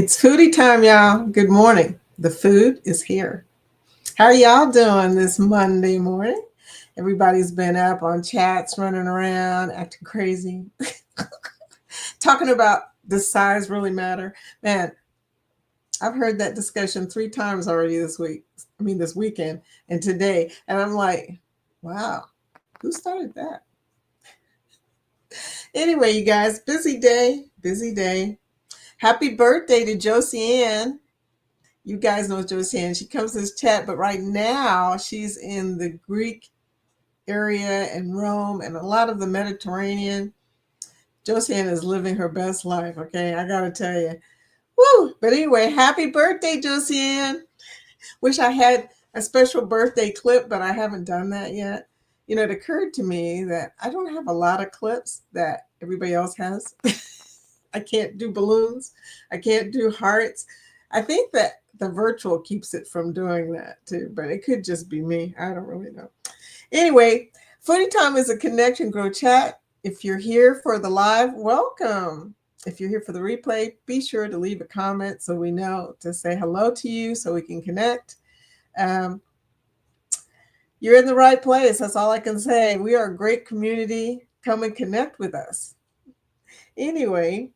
It's foodie time, y'all. Good morning. The food is here. How are y'all doing this Monday morning? Everybody's been up on chats, running around, acting crazy, talking about does size really matter? Man, I've heard that discussion 3 times already this week. I mean, this weekend and today. And I'm like, wow, who started that? Anyway, you guys, busy day, busy day. Happy birthday to Josie Ann. You guys know Josie. She comes to this chat, but right now she's in the Greek area and Rome and a lot of the Mediterranean. Josie is living her best life, okay? I gotta tell you. Woo! But anyway, happy birthday, Josie. Wish I had a special birthday clip, but I haven't done that yet. You know, it occurred to me that I don't have a lot of clips that everybody else has. I can't do balloons. I can't do hearts. I think that the virtual keeps it from doing that too, but it could just be me. I don't really know. Anyway, Foodie Time is a connection grow chat. If you're here for the live, welcome. If you're here for the replay, be sure to leave a comment so we know to say hello to you so we can connect. You're in the right place. That's all I can say. We are a great community. Come and connect with us. Anyway,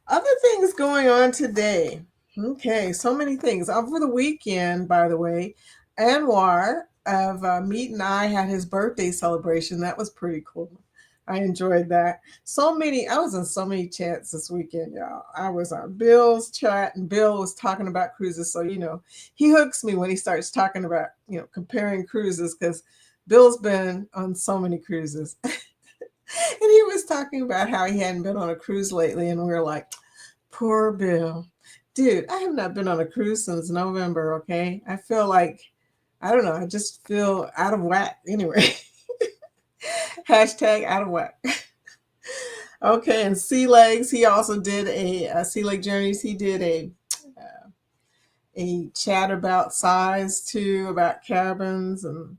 other things going on today. Okay, so many things. Over the weekend, by the way, Anwar of Meet and I had his birthday celebration. That was pretty cool. I enjoyed that. I was in so many chats this weekend, y'all. I was on Bill's chat, and Bill was talking about cruises. So, he hooks me when he starts talking about, comparing cruises because Bill's been on so many cruises. And he was talking about how he hadn't been on a cruise lately. And we were like, poor Bill. Dude, I have not been on a cruise since November, okay? I feel like, I don't know, I just feel out of whack anyway. Hashtag out of whack. Okay, and Sea Legs, he also did Sea Lake Journeys. He did a chat about size too, about cabins and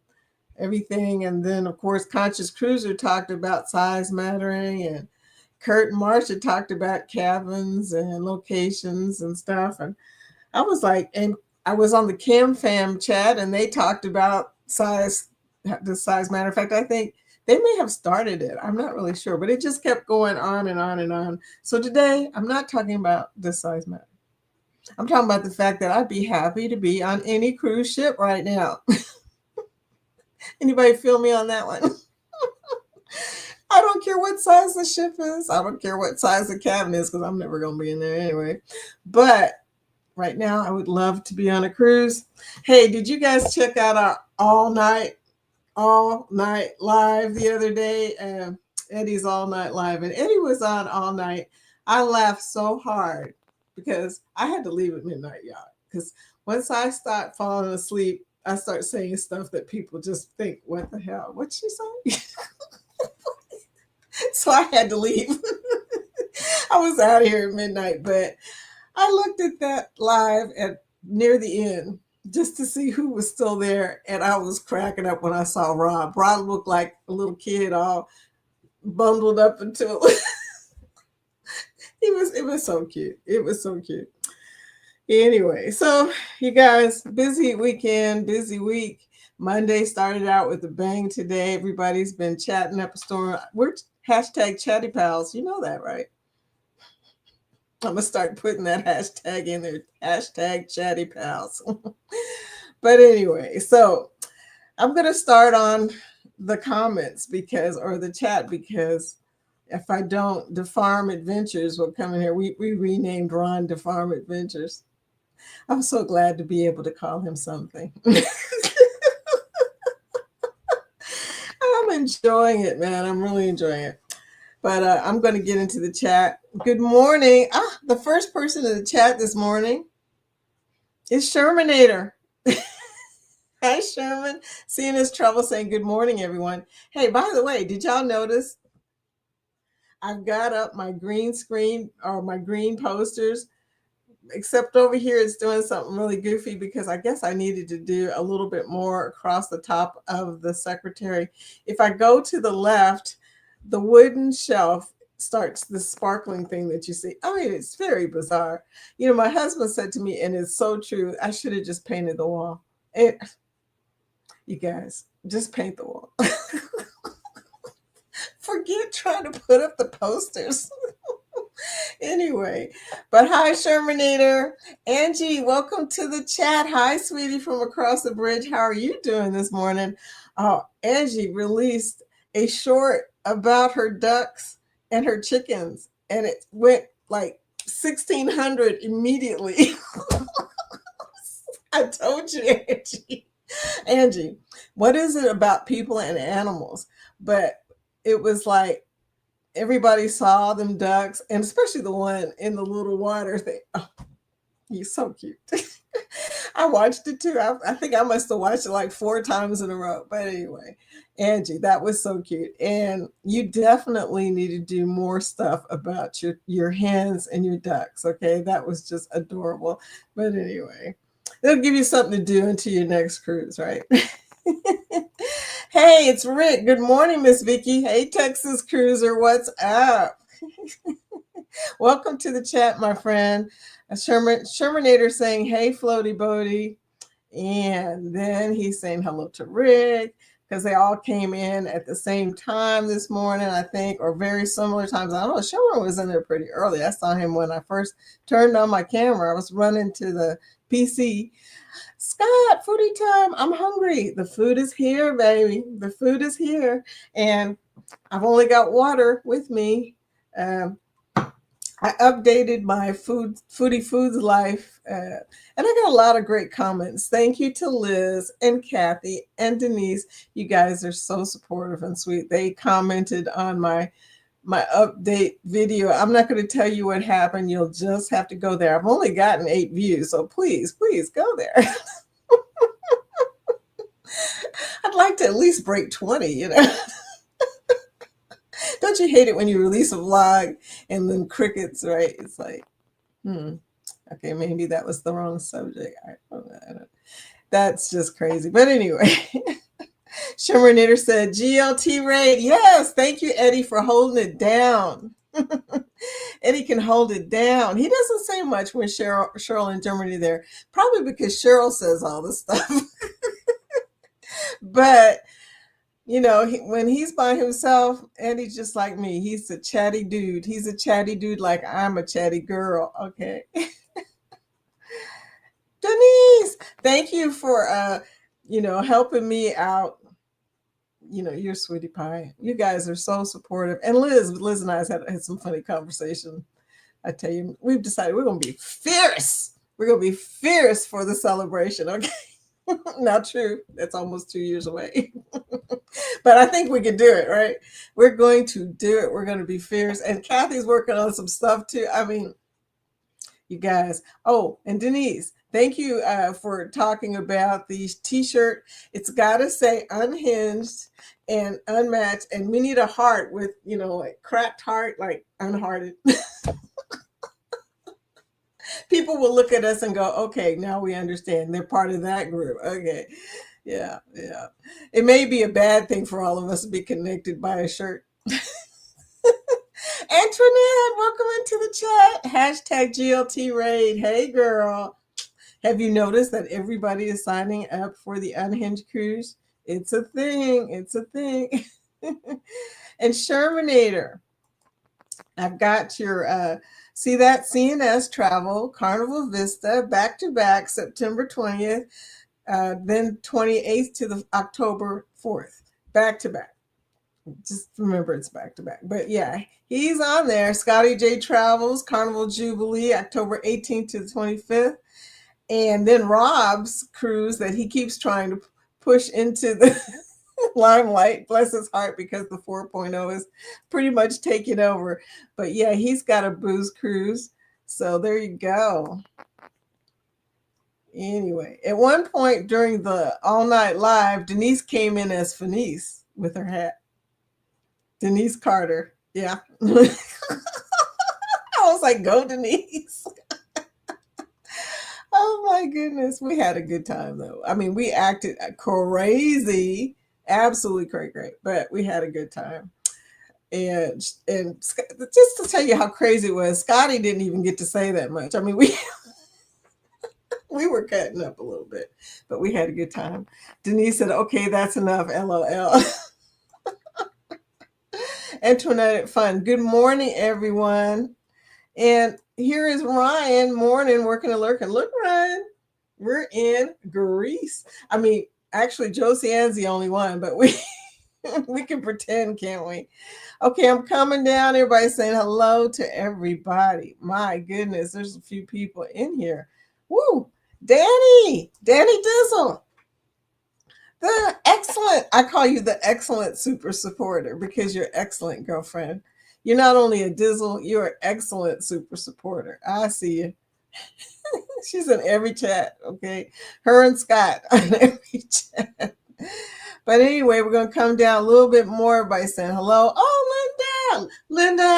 everything. And then, of course, Conscious Cruiser talked about size mattering, and Kurt and Marsha talked about cabins and locations and stuff. And I was like, and I was on the Cam Fam chat, and they talked about size, does size matter? In fact, I think they may have started it. I'm not really sure, but it just kept going on and on and on. So today, I'm not talking about does size matter. I'm talking about the fact that I'd be happy to be on any cruise ship right now. Anybody feel me on that one? I don't care what size the ship is. I don't care what size the cabin is because I'm never going to be in there anyway. But right now, I would love to be on a cruise. Hey, did you guys check out our all night live the other day? Eddie's all night live, and Eddie was on all night. I laughed so hard because I had to leave at midnight, y'all. Because once I start falling asleep, I start saying stuff that people just think, what the hell? What'd she say? So I had to leave. I was out here at midnight, but I looked at that live at near the end just to see who was still there, and I was cracking up when I saw Rob. Rob looked like a little kid all bundled up into it. It was so cute. It was so cute. Anyway, so you guys, busy weekend, busy week. Monday started out with a bang today. Everybody's been chatting up a storm. We're hashtag chatty pals. You know that, right? I'm going to start putting that hashtag in there. Hashtag chatty pals. But anyway, so I'm going to start on the comments or the chat because if I don't, the Farm Adventures will come in here. We renamed Ron to Farm Adventures. I'm so glad to be able to call him something. I'm enjoying it, man. I'm really enjoying it. But I'm going to get into the chat. Good morning. The first person in the chat this morning is Shermanator. Hi, Sherman. Seeing his trouble saying good morning, everyone. Hey, by the way, did y'all notice I've got up my green screen or my green posters, except over here it's doing something really goofy because I guess I needed to do a little bit more across the top of the secretary. If I go to the left, the wooden shelf starts the sparkling thing that you see. I mean, it's very bizarre. You know, my husband said to me, and it's so true, I should have just painted the wall. And you guys, just paint the wall. Forget trying to put up the posters. Anyway, but hi, Shermanator. Angie, welcome to the chat. Hi, sweetie, from across the bridge. How are you doing this morning? Oh, Angie released a short about her ducks and her chickens, and it went like 1,600 immediately. I told you, Angie. Angie, what is it about people and animals? But it was like everybody saw them ducks, and especially the one in the little water thing. Oh, he's so cute. I watched it too. I think I must have watched it like 4 times in a row. But anyway, Angie, that was so cute. And you definitely need to do more stuff about your hens and your ducks. Okay, that was just adorable. But anyway, it'll give you something to do until your next cruise, right? Hey, it's Rick. Good morning, Miss Vicky. Hey, Texas Cruiser, what's up? Welcome to the chat, my friend. Shermanator saying, hey, Floaty Bodie. And then he's saying hello to Rick because they all came in at the same time this morning, I think, or very similar times. I don't know. Sherman was in there pretty early. I saw him when I first turned on my camera. I was running to the PC. Scott, foodie time. I'm hungry. The food is here, baby. The food is here. And I've only got water with me. I updated my foodie foods life, and I got a lot of great comments. Thank you to Liz and Kathy and Denise. You guys are so supportive and sweet. They commented on my update video. I'm not going to tell you what happened. You'll just have to go there. I've only gotten 8 views, so please go there. I'd like to at least break 20, you know. Don't you hate it when you release a vlog and then crickets, right? It's like, okay, maybe that was the wrong subject. I don't know. That's just crazy. But anyway, Shermanator said, GLT raid. Yes, thank you, Eddie, for holding it down. Eddie can hold it down. He doesn't say much when Cheryl and Germany there, probably because Cheryl says all this stuff. But you know, when he's by himself, Eddie's just like me. He's a chatty dude. He's a chatty dude like I'm a chatty girl. Okay. Denise, thank you for helping me out. You know, you're sweetie pie. You guys are so supportive. And Liz and I had some funny conversation. I tell you, we've decided we're gonna be fierce. We're gonna be fierce for the celebration. Okay. Not true. That's almost 2 years away. But I think we can do it, right? We're going to do it. We're going to be fierce. And Kathy's working on some stuff too. I mean, you guys. Oh, and Denise, thank you for talking about the t-shirt. It's got to say unhinged and unmatched. And we need a heart with, like cracked heart, like unhearted. People will look at us and go, okay, now we understand. They're part of that group. Okay. Yeah. It may be a bad thing for all of us to be connected by a shirt. Antoinette, welcome into the chat. Hashtag GLT raid. Hey, girl. Have you noticed that everybody is signing up for the Unhinged Cruise? It's a thing. It's a thing. And Shermanator, I've got your... see that CNS Travel, Carnival Vista, back-to-back, September 20th, then 28th to the October 4th, back-to-back. Just remember it's back-to-back. But yeah, he's on there. Scotty J Travels, Carnival Jubilee, October 18th to the 25th. And then Rob's cruise that he keeps trying to push into the limelight, bless his heart, because the 4.0 is pretty much taking over. But yeah, he's got a booze cruise. So there you go. Anyway, at one point during the all night live, Denise came in as Fenice with her hat. Denise Carter. Yeah. I was like, go Denise. Oh my goodness. We had a good time though. I mean, we acted crazy. Absolutely great. But we had a good time. And just to tell you how crazy it was, Scotty didn't even get to say that much. I mean, we were cutting up a little bit, but we had a good time. Denise said, "Okay, that's enough." LOL. Antoinette Fun. Good morning, everyone. And here is Ryan. Morning, working and lurking. Look, Ryan, we're in Greece. I mean, actually, Josie Ann's the only one, but we can pretend, can't we? Okay, I'm coming down. Everybody saying hello to everybody. My goodness, there's a few people in here. Woo! Danny Dizzle. The excellent, I call you the excellent super supporter because you're excellent, girlfriend. You're not only a Dizzle, you're an excellent super supporter. I see you. She's in every chat, okay? Her and Scott on every chat. But anyway, we're going to come down a little bit more by saying hello. Oh, Linda.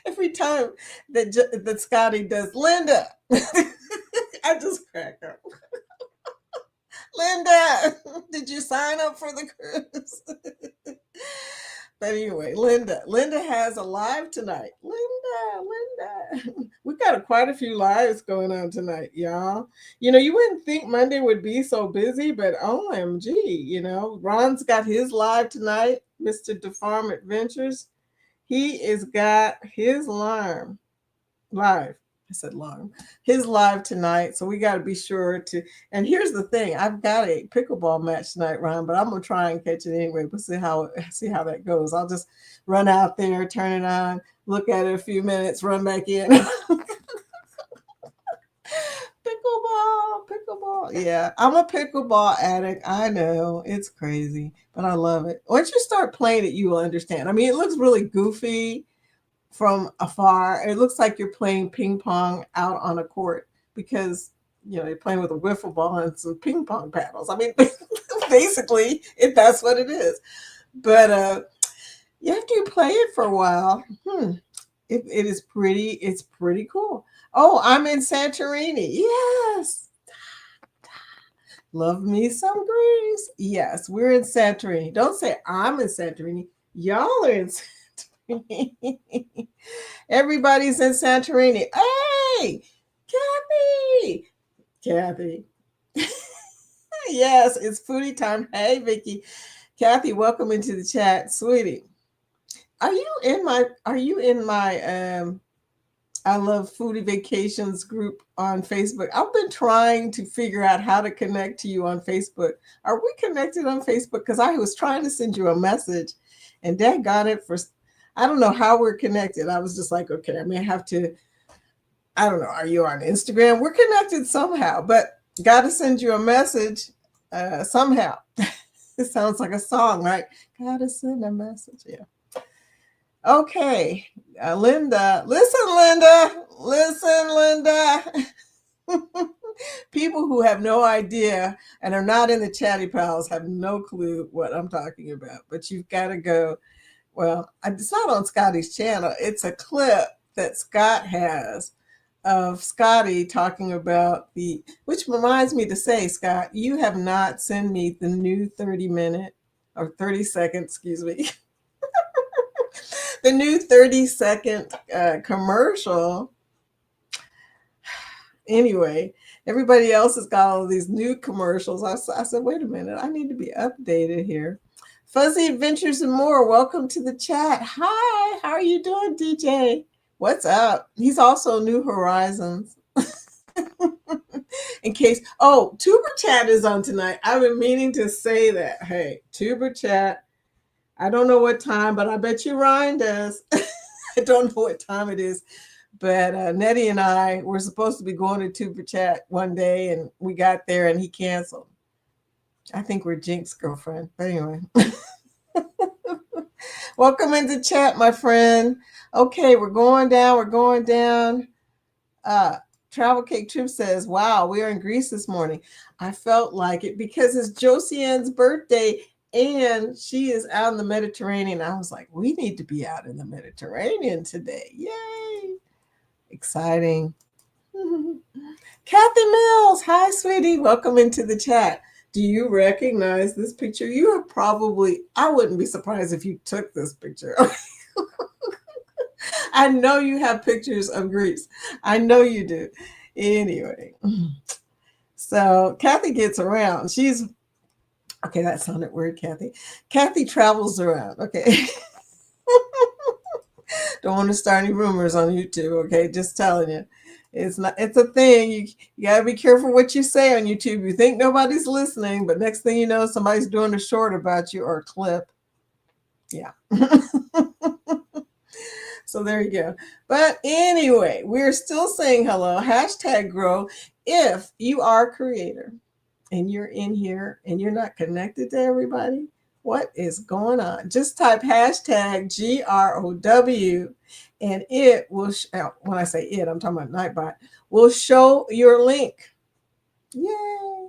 Every time that Scotty does Linda, I just crack up. Linda, did you sign up for the cruise? But anyway, Linda has a live tonight. Linda. We got quite a few lives going on tonight, y'all. You know, you wouldn't think Monday would be so busy, but OMG, you know, Ron's got his live tonight, Mr. DeFarm Adventures. He is got his live. I said long. His live tonight, so we got to be sure to. And here's the thing: I've got a pickleball match tonight, Ron, but I'm gonna try and catch it anyway. We'll see how that goes. I'll just run out there, turn it on, look at it a few minutes, run back in. Pickleball. Yeah, I'm a pickleball addict. I know it's crazy, but I love it. Once you start playing it, you will understand. I mean, it looks really goofy from afar. It looks like you're playing ping pong out on a court because, you know, you're playing with a wiffle ball and some ping pong paddles. I mean, basically, that's what it is. But after you play it for a while, it is pretty. It's pretty cool. Oh, I'm in Santorini. Yes. Love me some Greece. Yes, we're in Santorini. Don't say I'm in Santorini. Y'all are in Santorini. Everybody's in Santorini. Hey, Kathy. Yes, it's foodie time. Hey, Vicky. Kathy, welcome into the chat, sweetie. Are you in my I love Foodie Vacations group on Facebook? I've been trying to figure out how to connect to you on Facebook. Are we connected on Facebook? Because I was trying to send you a message and Dad got it for, I don't know how we're connected. I was just like, okay, I may have to, I don't know. Are you on Instagram? We're connected somehow, but got to send you a message somehow. It sounds like a song, right? Got to send a message. Yeah. Okay, Linda. Listen, Linda. People who have no idea and are not in the Chatty Pals have no clue what I'm talking about. But you've got to go. Well, it's not on Scotty's channel. It's a clip that Scott has of Scotty talking about which reminds me to say, Scott, you have not sent me the new 30-minute or 30 second, excuse me. The new 30-second commercial. Anyway, everybody else has got all of these new commercials. I said, wait a minute, I need to be updated here. Fuzzy Adventures and More, welcome to the chat. Hi, how are you doing, DJ? What's up? He's also New Horizons. In case, Tuber Chat is on tonight. I've been meaning to say that. Hey, Tuber Chat. I don't know what time, but I bet you Ryan does. I don't know what time it is. But Nettie and I were supposed to be going to Tuber Chat one day, and we got there, and he canceled. I think we're Jinx, girlfriend. But anyway. Welcome into chat, my friend. Okay, we're going down. Travel Cake Trip says, wow, we are in Greece this morning. I felt like it because it's Josie Ann's birthday, and she is out in the Mediterranean. I was like, we need to be out in the Mediterranean today. Yay. Exciting. Kathy Mills. Hi, sweetie. Welcome into the chat. Do you recognize this picture? You are probably, I wouldn't be surprised if you took this picture. I know you have pictures of Greece. I know you do. Anyway, so Kathy gets around. She's, okay, that sounded weird, Kathy. Kathy travels around. Okay. Don't want to start any rumors on YouTube, okay? Just telling you. It's not, it's a thing. You gotta be careful what you say on YouTube. You think nobody's listening, but next thing you know, somebody's doing a short about you or a clip. Yeah. So there you go. But anyway, we're still saying hello. Hashtag grow. If you are a creator and you're in here and you're not connected to everybody, what is going on? Just type hashtag GROW and it will, when I say it, I'm talking about Nightbot, will show your link. Yay.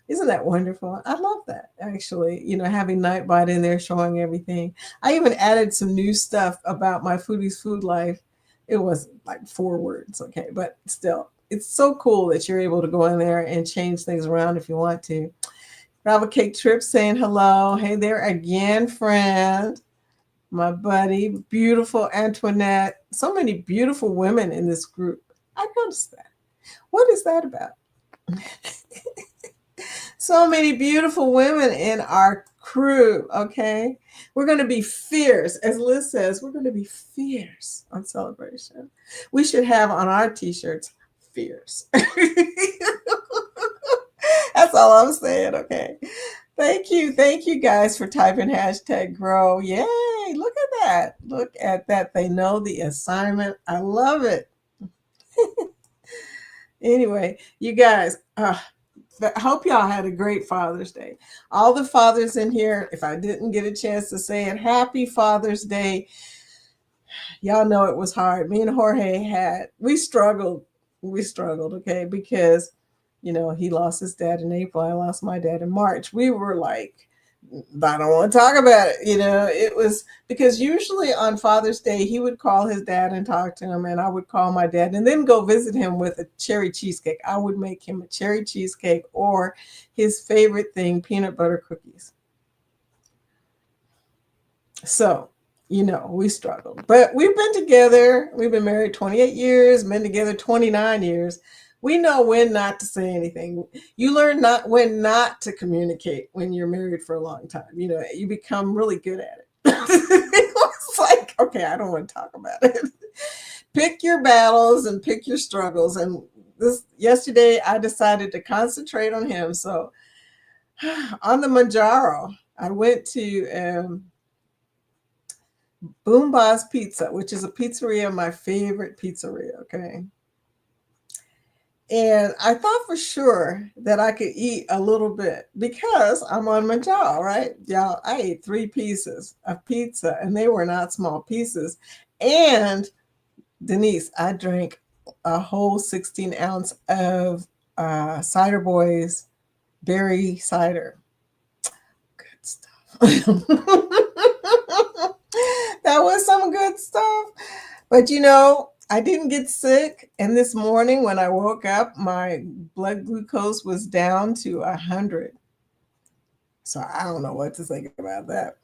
Isn't that wonderful? I love that, actually, having Nightbot in there showing everything. I even added some new stuff about my foodie's food life. It was like 4 words, okay, but still, it's so cool that you're able to go in there and change things around if you want to. Ravel Cake Trip saying hello. Hey there again, friend. My buddy, beautiful Antoinette. So many beautiful women in this group. I noticed that. What is that about? So many beautiful women in our crew, okay? We're going to be fierce. As Liz says, we're going to be fierce on Celebration. We should have on our t-shirts, fierce. That's all I'm saying, okay? Thank you. Thank you guys for typing hashtag grow. Yay, look at that. Look at that. They know the assignment. I love it. Anyway, you guys, I hope y'all had a great Father's Day. All the fathers in here, if I didn't get a chance to say it, happy Father's Day. Y'all know it was hard. Me and Jorge we struggled, okay, because, he lost his dad in April. I lost my dad in March. We were like, I don't want to talk about it. It was because usually on Father's Day, he would call his dad and talk to him, and I would call my dad and then go visit him with a cherry cheesecake. I would make him a cherry cheesecake or his favorite thing, peanut butter cookies. So, we struggled, but we've been together. We've been married 28 years, been together 29 years. We know when not to say anything. You learn when not to communicate when you're married for a long time. You become really good at it. It's like, okay, I don't want to talk about it. Pick your battles and pick your struggles. And yesterday I decided to concentrate on him. So on the Manjaro, I went to Boom Boss Pizza, which is a pizzeria, my favorite pizzeria, okay? And I thought for sure that I could eat a little bit because I'm on my jaw, right? Y'all, I ate 3 pieces of pizza and they were not small pieces. And Denise, I drank a whole 16 ounce of Cider Boys berry cider. Good stuff. That was some good stuff. But I didn't get sick. And this morning when I woke up, my blood glucose was down to 100. So I don't know what to think about that.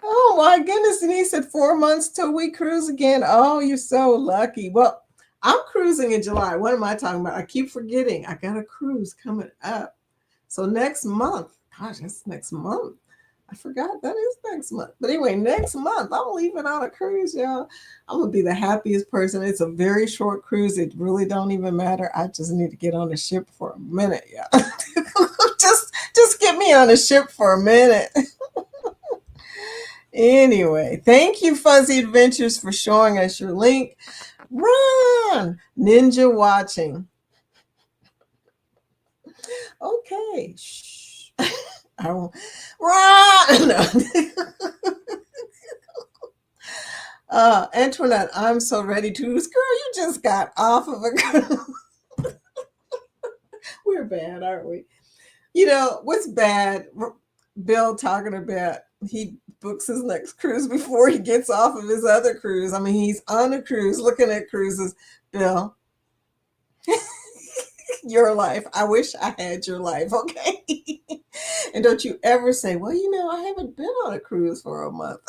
Oh my goodness. Denise said 4 months till we cruise again. Oh, you're so lucky. Well, I'm cruising in July. What am I talking about? I keep forgetting. I got a cruise coming up. So next month, gosh, that's next month. I forgot that is next month. But anyway, next month, I'm leaving on a cruise, y'all. I'm going to be the happiest person. It's a very short cruise. It really don't even matter. I just need to get on the ship for a minute, y'all. just get me on the ship for a minute. Anyway, thank you, Fuzzy Adventures, for showing us your link. Run! Ninja watching. Okay. Shh. I won't. Run! No. Antoinette, I'm so ready to lose. Girl, you just got off of a cruise. We're bad, aren't we? What's bad? Bill talking about he books his next cruise before he gets off of his other cruise. I mean, he's on a cruise looking at cruises. Bill. Your life. I wish I had your life, okay? And don't you ever say, well, I haven't been on a cruise for a month.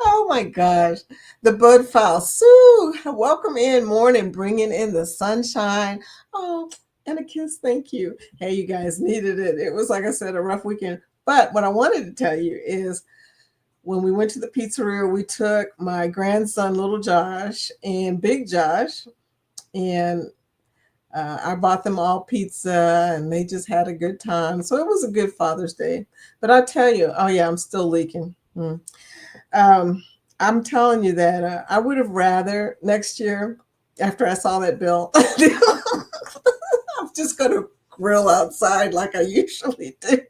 Oh my gosh. The bud file. Sue, welcome in morning, bringing in the sunshine. Oh, and a kiss. Thank you. Hey, you guys needed it. It was, like I said, a rough weekend. But what I wanted to tell you is when we went to the pizzeria, we took my grandson, little Josh, and big Josh, and I bought them all pizza and they just had a good time. So it was a good Father's Day. But I tell you, oh yeah, I'm still leaking. Um, I'm telling you that I would have rather next year, after I saw that bill, I'm just going to grill outside like I usually do.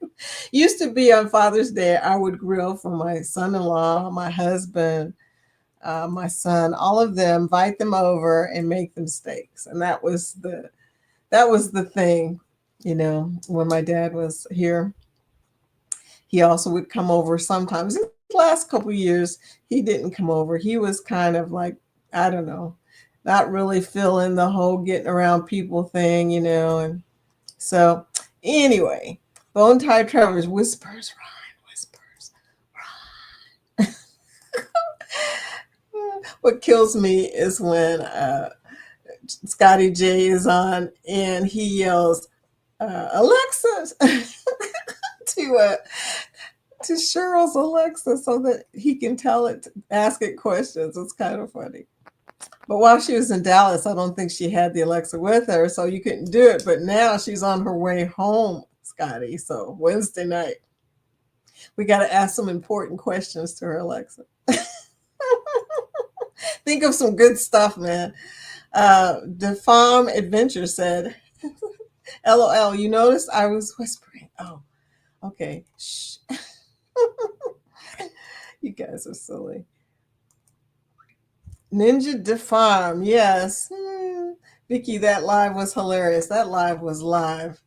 Used to be on Father's Day, I would grill for my son-in-law, my husband, my son, all of them, invite them over and make them steaks. And that was the thing, when my dad was here. He also would come over sometimes. These last couple of years, he didn't come over. He was kind of like, I don't know, not really feeling the whole getting around people thing, and so anyway, Bone Tide Travelers, whispers, Ryan, whispers, Ryan. What kills me is when Scotty J is on and he yells, Alexa, to to Cheryl's Alexa so that he can tell it, ask it questions. It's kind of funny. But while she was in Dallas, I don't think she had the Alexa with her, so you couldn't do it. But now she's on her way home, Scotty. So Wednesday night, we got to ask some important questions to her Alexa. Think of some good stuff, man. The Farm Adventure said, LOL, you noticed I was whispering. Oh, okay. Shh. You guys are silly. Ninja Defarm, yes. Vicky, that live was hilarious. That live was live.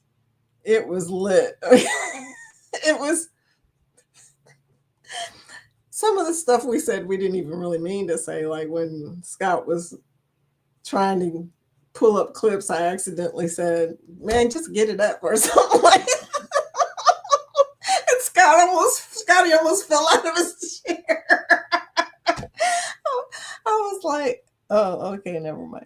It was lit. It was some of the stuff we said we didn't even really mean to say, like when Scott was trying to pull up clips, I accidentally said, man, just get it up or something like that. And Scotty almost fell out of his chair. I was like, oh, okay, never mind.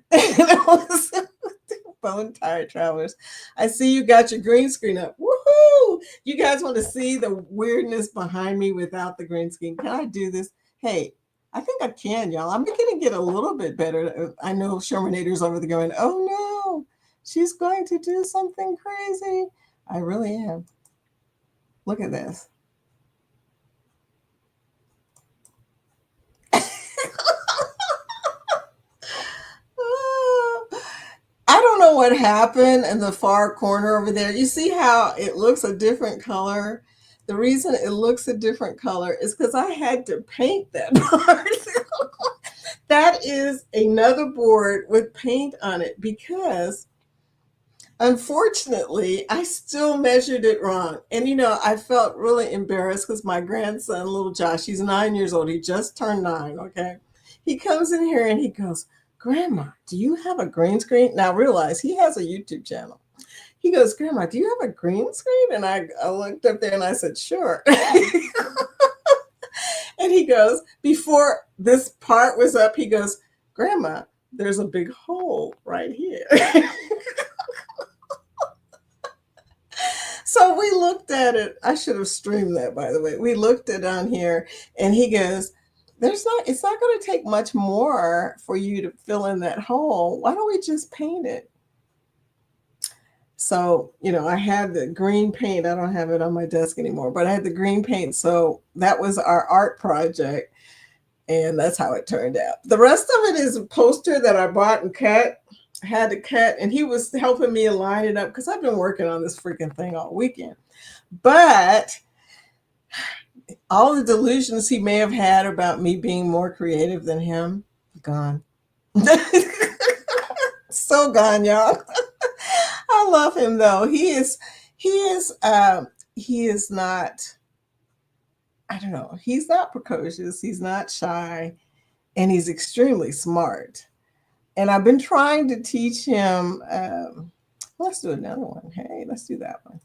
Bone Tired Travelers. I see you got your green screen up. Woohoo! You guys want to see the weirdness behind me without the green screen? Can I do this? Hey, I think I can, y'all. I'm going to get a little bit better. I know Shermanator's over there going, oh no, she's going to do something crazy. I really am. Look at this. I don't know what happened in the far corner over there. You see how it looks a different color? The reason it looks a different color is because I had to paint that part. That is another board with paint on it because unfortunately I still measured it wrong. And I felt really embarrassed because my grandson, little Josh, he's 9 years old. He just turned 9, okay? He comes in here and he goes, Grandma, do you have a green screen? Now realize he has a YouTube channel. He goes, Grandma, do you have a green screen? And I looked up there and I said, sure. And he goes, before this part was up, he goes, Grandma, there's a big hole right here. So we looked at it. I should have streamed that, by the way. We looked at it on here and he goes, it's not going to take much more for you to fill in that hole. Why don't we just paint it? So, I had the green paint. I don't have it on my desk anymore, but I had the green paint. So that was our art project. And that's how it turned out. The rest of it is a poster that I bought and cut. I had to cut, and he was helping me line it up because I've been working on this freaking thing all weekend. But all the delusions he may have had about me being more creative than him, gone. So gone, y'all. I love him though. He is not, I don't know, he's not precocious, he's not shy, and he's extremely smart. And I've been trying to teach him. Let's do another one. Hey, let's do that one.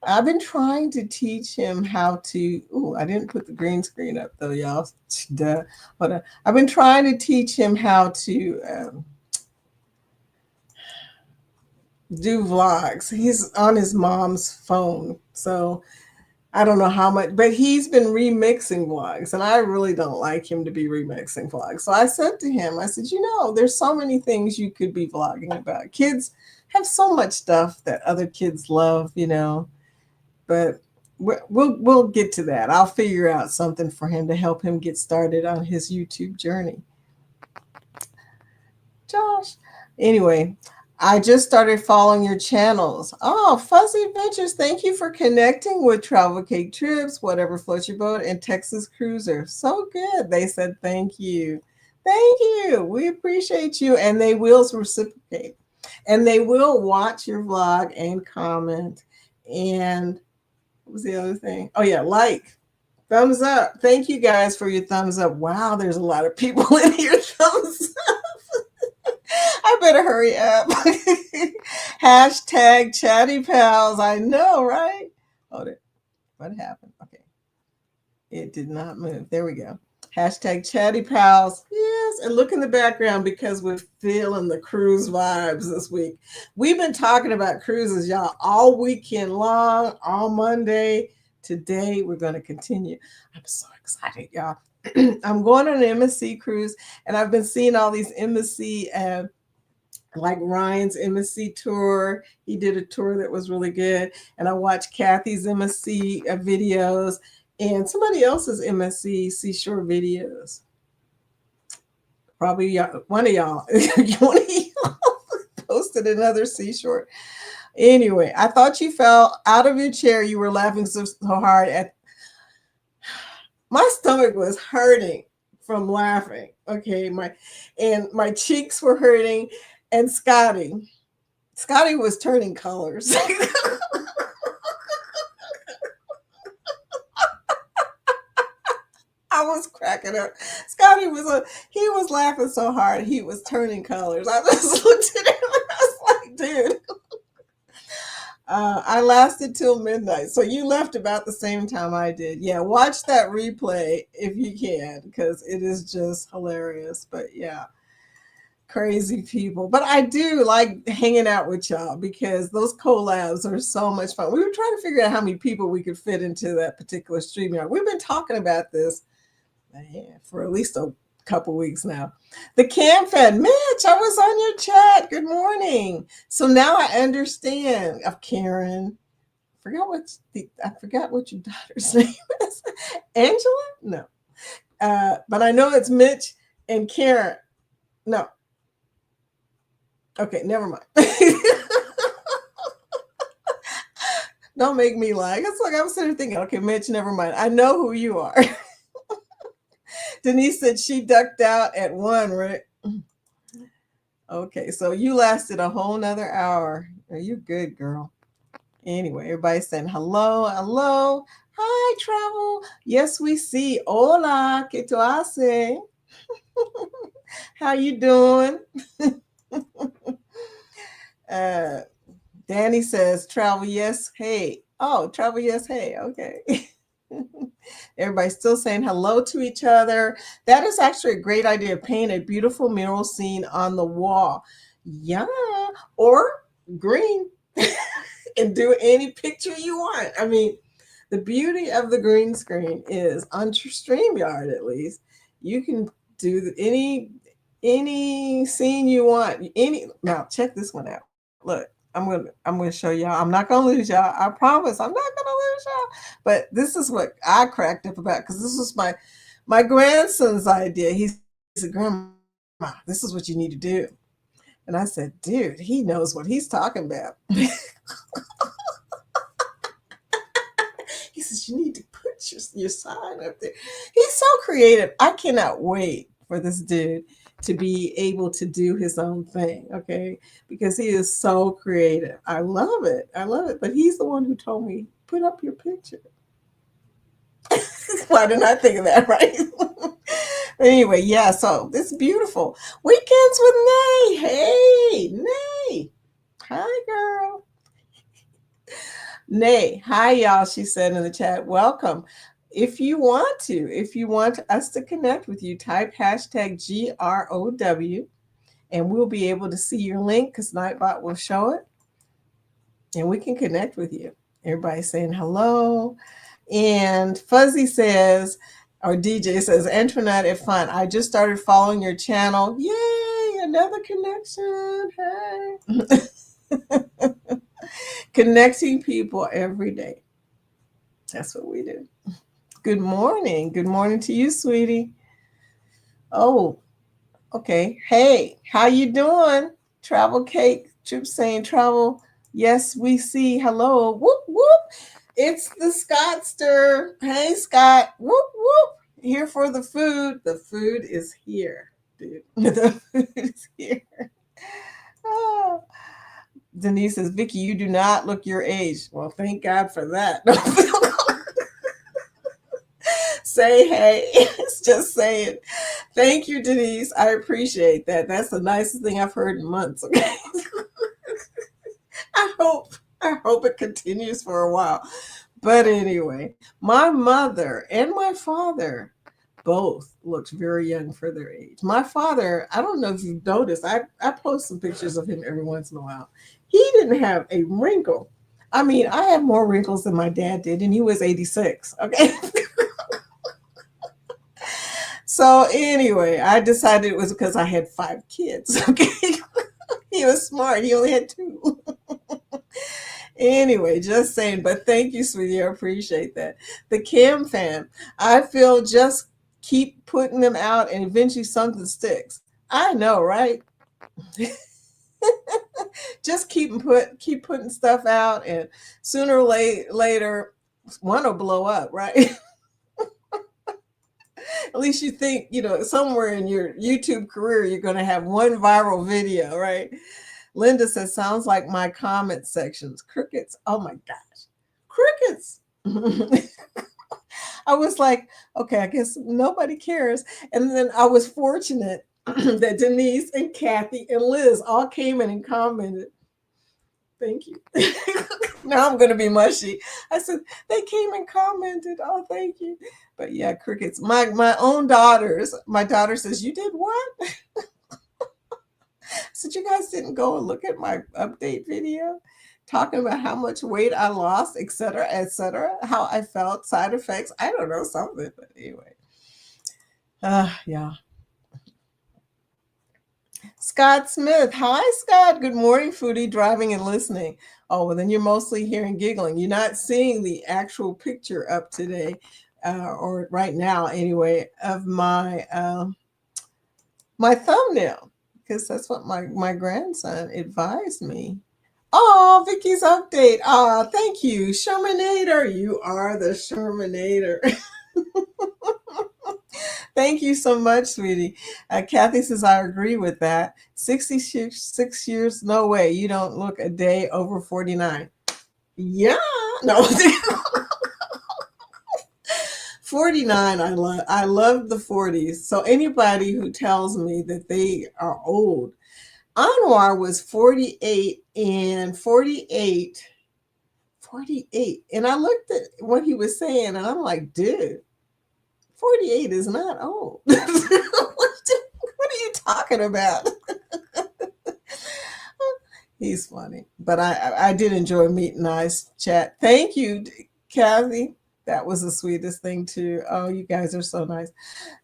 I've been trying to teach him how to. Oh, I didn't put the green screen up though, y'all. Duh. Hold on. I've been trying to teach him how to do vlogs. He's on his mom's phone, so I don't know how much, but he's been remixing vlogs, and I really don't like him to be remixing vlogs. So I said to him, I said, there's so many things you could be vlogging about. Kids have so much stuff that other kids love. But we'll get to that. I'll figure out something for him to help him get started on his YouTube journey. Josh. Anyway, I just started following your channels. Oh, Fuzzy Adventures, thank you for connecting with Travel Cake Trips, Whatever Floats Your Boat, and Texas Cruiser. So good. They said thank you. Thank you. We appreciate you. And they will reciprocate. And they will watch your vlog and comment. And what was the other thing? Oh, yeah, like. Thumbs up. Thank you guys for your thumbs up. Wow, there's a lot of people in here. Thumbs up. I better hurry up. Hashtag chatty pals. I know, right? Hold it. What happened? Okay. It did not move. There we go. Hashtag chatty pals. Yes. And look in the background because we're feeling the cruise vibes this week. We've been talking about cruises, y'all, all weekend long, all Monday. Today, we're going to continue. I'm so excited, y'all. I'm going on an MSC cruise, and I've been seeing all these MSC like Ryan's MSC tour. He did a tour that was really good. And I watched Kathy's MSC videos and somebody else's MSC Seashore videos. Probably one of y'all posted another Seashore. Anyway, I thought you fell out of your chair. You were laughing so hard at my stomach was hurting from laughing. Okay, my cheeks were hurting. And Scotty was turning colors. I was cracking up. Scotty he was laughing so hard he was turning colors. I just looked at him and I was like, dude. I lasted till midnight. So you left about the same time I did. Yeah, watch that replay if you can, because it is just hilarious. But yeah. Crazy people. But I do like hanging out with y'all because those collabs are so much fun. We were trying to figure out how many people we could fit into that particular StreamYard. We've been talking about this for at least a couple weeks now. The Cam Fed, Mitch, I was on your chat. Good morning. So now I understand. Of Karen. I forgot what your daughter's name is. Angela? No. But I know it's Mitch and Karen. No. Okay, never mind. Don't make me lie. It's like I'm sitting there thinking, okay, Mitch, never mind. I know who you are. Denise said she ducked out at 1, right? Okay, so you lasted a whole nother hour. Are you good, girl? Anyway, everybody's saying hello, hello. Hi, Travel. Yes, we see. Hola, ¿qué tú haces? How you doing? Danny says, travel, yes, hey. Oh, travel, yes, hey. Okay. Everybody's still saying hello to each other. That is actually a great idea. Paint a beautiful mural scene on the wall. Yeah. Or green. And do any picture you want. I mean, the beauty of the green screen is on StreamYard, at least, you can do any scene you want. Now check this one out. Look, I'm gonna show y'all. I'm not gonna lose y'all. I promise. I'm not gonna lose y'all. But this is what I cracked up about because this was my grandson's idea. He said, "Grandma, this is what you need to do." And I said, "Dude, he knows what he's talking about." He says, "You need to put your sign up there." He's so creative. I cannot wait for this dude to be able to do his own thing, okay? Because he is so creative. I love it. I love it. But he's the one who told me, put up your picture. Why didn't I think of that, right? Anyway, yeah, so it's beautiful. Weekends with Nay. Hey, Nay. Hi, girl. Nay. Hi, y'all. She said in the chat, welcome. If you want us to connect with you, type hashtag GROW and we'll be able to see your link because Nightbot will show it and we can connect with you. Everybody's saying hello. And Fuzzy says, or DJ says, Antoinette at Fun, I just started following your channel. Yay, another connection. Hey. Connecting people every day. That's what we do. Good morning. Good morning to you, sweetie. Oh, okay. Hey, how you doing? Travel Cake, Trip saying travel. Yes, we see. Hello. Whoop, whoop. It's the Scottster. Hey, Scott. Whoop, whoop. Here for the food. The food is here, dude. The food is here. Oh. Denise says, Vicky, you do not look your age. Well, thank God for that. Say hey. It's just saying. Thank you, Denise. I appreciate that. That's the nicest thing I've heard in months. Okay. I hope it continues for a while. But anyway, my mother and my father both looked very young for their age. My father, I don't know if you've noticed, I post some pictures of him every once in a while. He didn't have a wrinkle. I mean, I have more wrinkles than my dad did, and he was 86. Okay. So anyway, I decided it was because I had 5 kids. Okay. He was smart. He only had 2. Anyway, just saying, but thank you, sweetie. I appreciate that. The Cam fan, I feel just keep putting them out and eventually something sticks. I know, right? Just keep putting stuff out and sooner or later one will blow up, right? At least you think, somewhere in your YouTube career, you're going to have one viral video, right? Linda says, sounds like my comment sections. Crickets. Oh my gosh. Crickets. I was like, okay, I guess nobody cares. And then I was fortunate that Denise and Kathy and Liz all came in and commented. Thank you. Now I'm going to be mushy. I said, they came and commented. Oh, thank you. But yeah, crickets. My own daughters. My daughter says, you did what? I said, you guys didn't go and look at my update video talking about how much weight I lost, et cetera, how I felt, side effects. I don't know, something. But anyway. Yeah. Scott Smith. Hi, Scott. Good morning, foodie, driving and listening. Oh, well, then you're mostly hearing giggling. You're not seeing the actual picture up today, or right now anyway, of my my thumbnail, because that's what my grandson advised me. Oh, Vicky's update. Oh, thank you. Shermanator. You are the Shermanator. Thank you so much, sweetie. Kathy says, I agree with that. 66 years, no way. You don't look a day over 49. Yeah. No. 49, I love the 40s. So anybody who tells me that they are old, Anwar was 48 and 48. And I looked at what he was saying and I'm like, dude, 48 is not old. What are you talking about? He's funny. But I did enjoy meeting Nice chat. Thank you, Kathy. That was the sweetest thing too. Oh, you guys are so nice.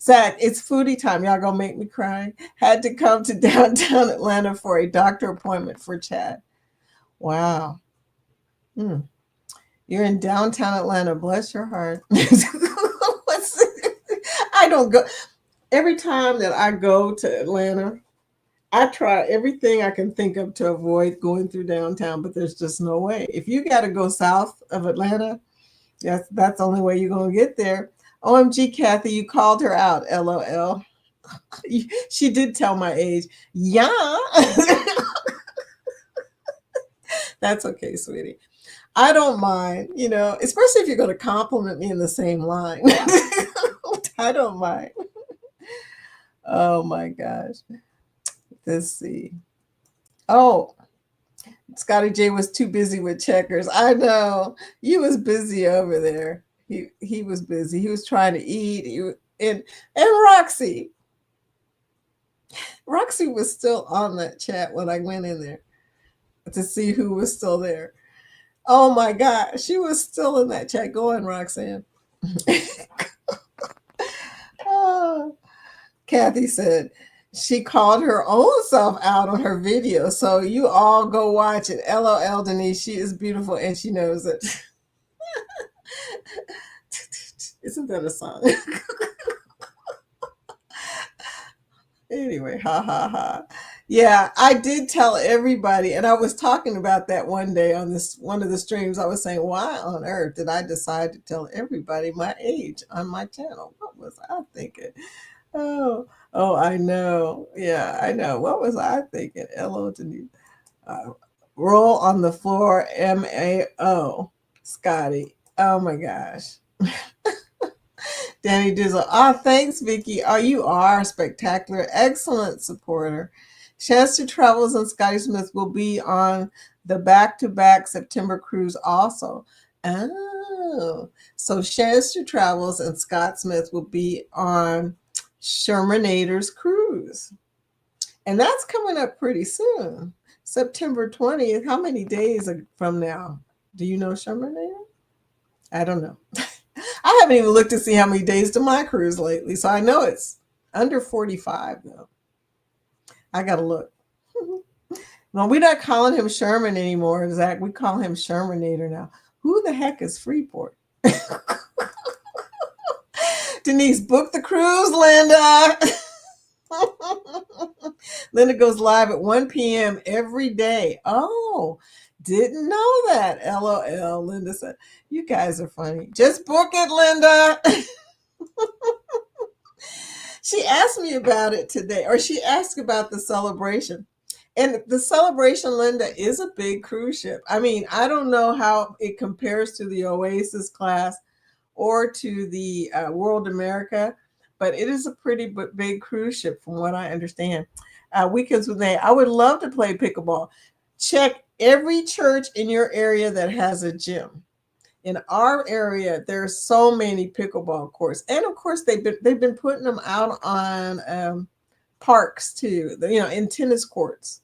Zach, it's foodie time. Y'all gonna make me cry. Had to come to downtown Atlanta for a doctor appointment for Chad. Wow. You're in downtown Atlanta. Bless your heart. I don't go. Every time that I go to Atlanta, I try everything I can think of to avoid going through downtown, but there's just no way. If you got to go south of Atlanta, that's the only way you're going to get there. OMG, Kathy, you called her out. LOL. She did tell my age. Yeah. That's okay, sweetie. I don't mind, especially if you're going to compliment me in the same line. I don't mind. Oh my gosh. Let's see. Oh, Scotty J was too busy with checkers. I know. He was busy over there. He was busy. He was trying to eat. And Roxy. Roxy was still on that chat when I went in there to see who was still there. Oh my God. She was still in that chat. Go on, Roxanne. Oh. Kathy said she called her own self out on her video. So you all go watch it. LOL, Denise. She is beautiful and she knows it. Isn't that a song? Anyway, ha ha ha. Yeah, I did tell everybody, and I was talking about that one day on this one of the streams. I was saying, why on earth did I decide to tell everybody my age on my channel? What was I thinking? Oh, oh, I know. Yeah, I know. What was I thinking? Hello to you. Uh, Roll on the floor, MAO. Scotty. Oh my gosh. Danny Dizzle. Ah, thanks, Vicky. Oh, you are spectacular. Excellent supporter. Chester Travels and Scotty Smith will be on the back-to-back September cruise also. Oh, so Chester Travels and Scott Smith will be on Shermanator's cruise. And that's coming up pretty soon. September 20th. How many days from now? Do you know Shermanator? I don't know. I haven't even looked to see how many days to my cruise lately, so I know it's under 45 though. I gotta look. Well, we're not calling him Sherman anymore, Zach. We call him Shermanator now. Who the heck is Freeport? Denise, book the cruise, Linda. Linda goes live at 1 p.m. every day. Oh, didn't know that. LOL. Linda said, you guys are funny. Just book it, Linda. She asked me about it today, or she asked about the celebration. And the celebration, Linda, is a big cruise ship. I mean, I don't know how it compares to the Oasis class or to the World America, but it is a pretty big cruise ship from what I understand. Weekends with Nate. I would love to play pickleball. Check every church in your area that has a gym. In our area, there's so many pickleball courts, and of course they've been putting them out on parks too. In tennis courts.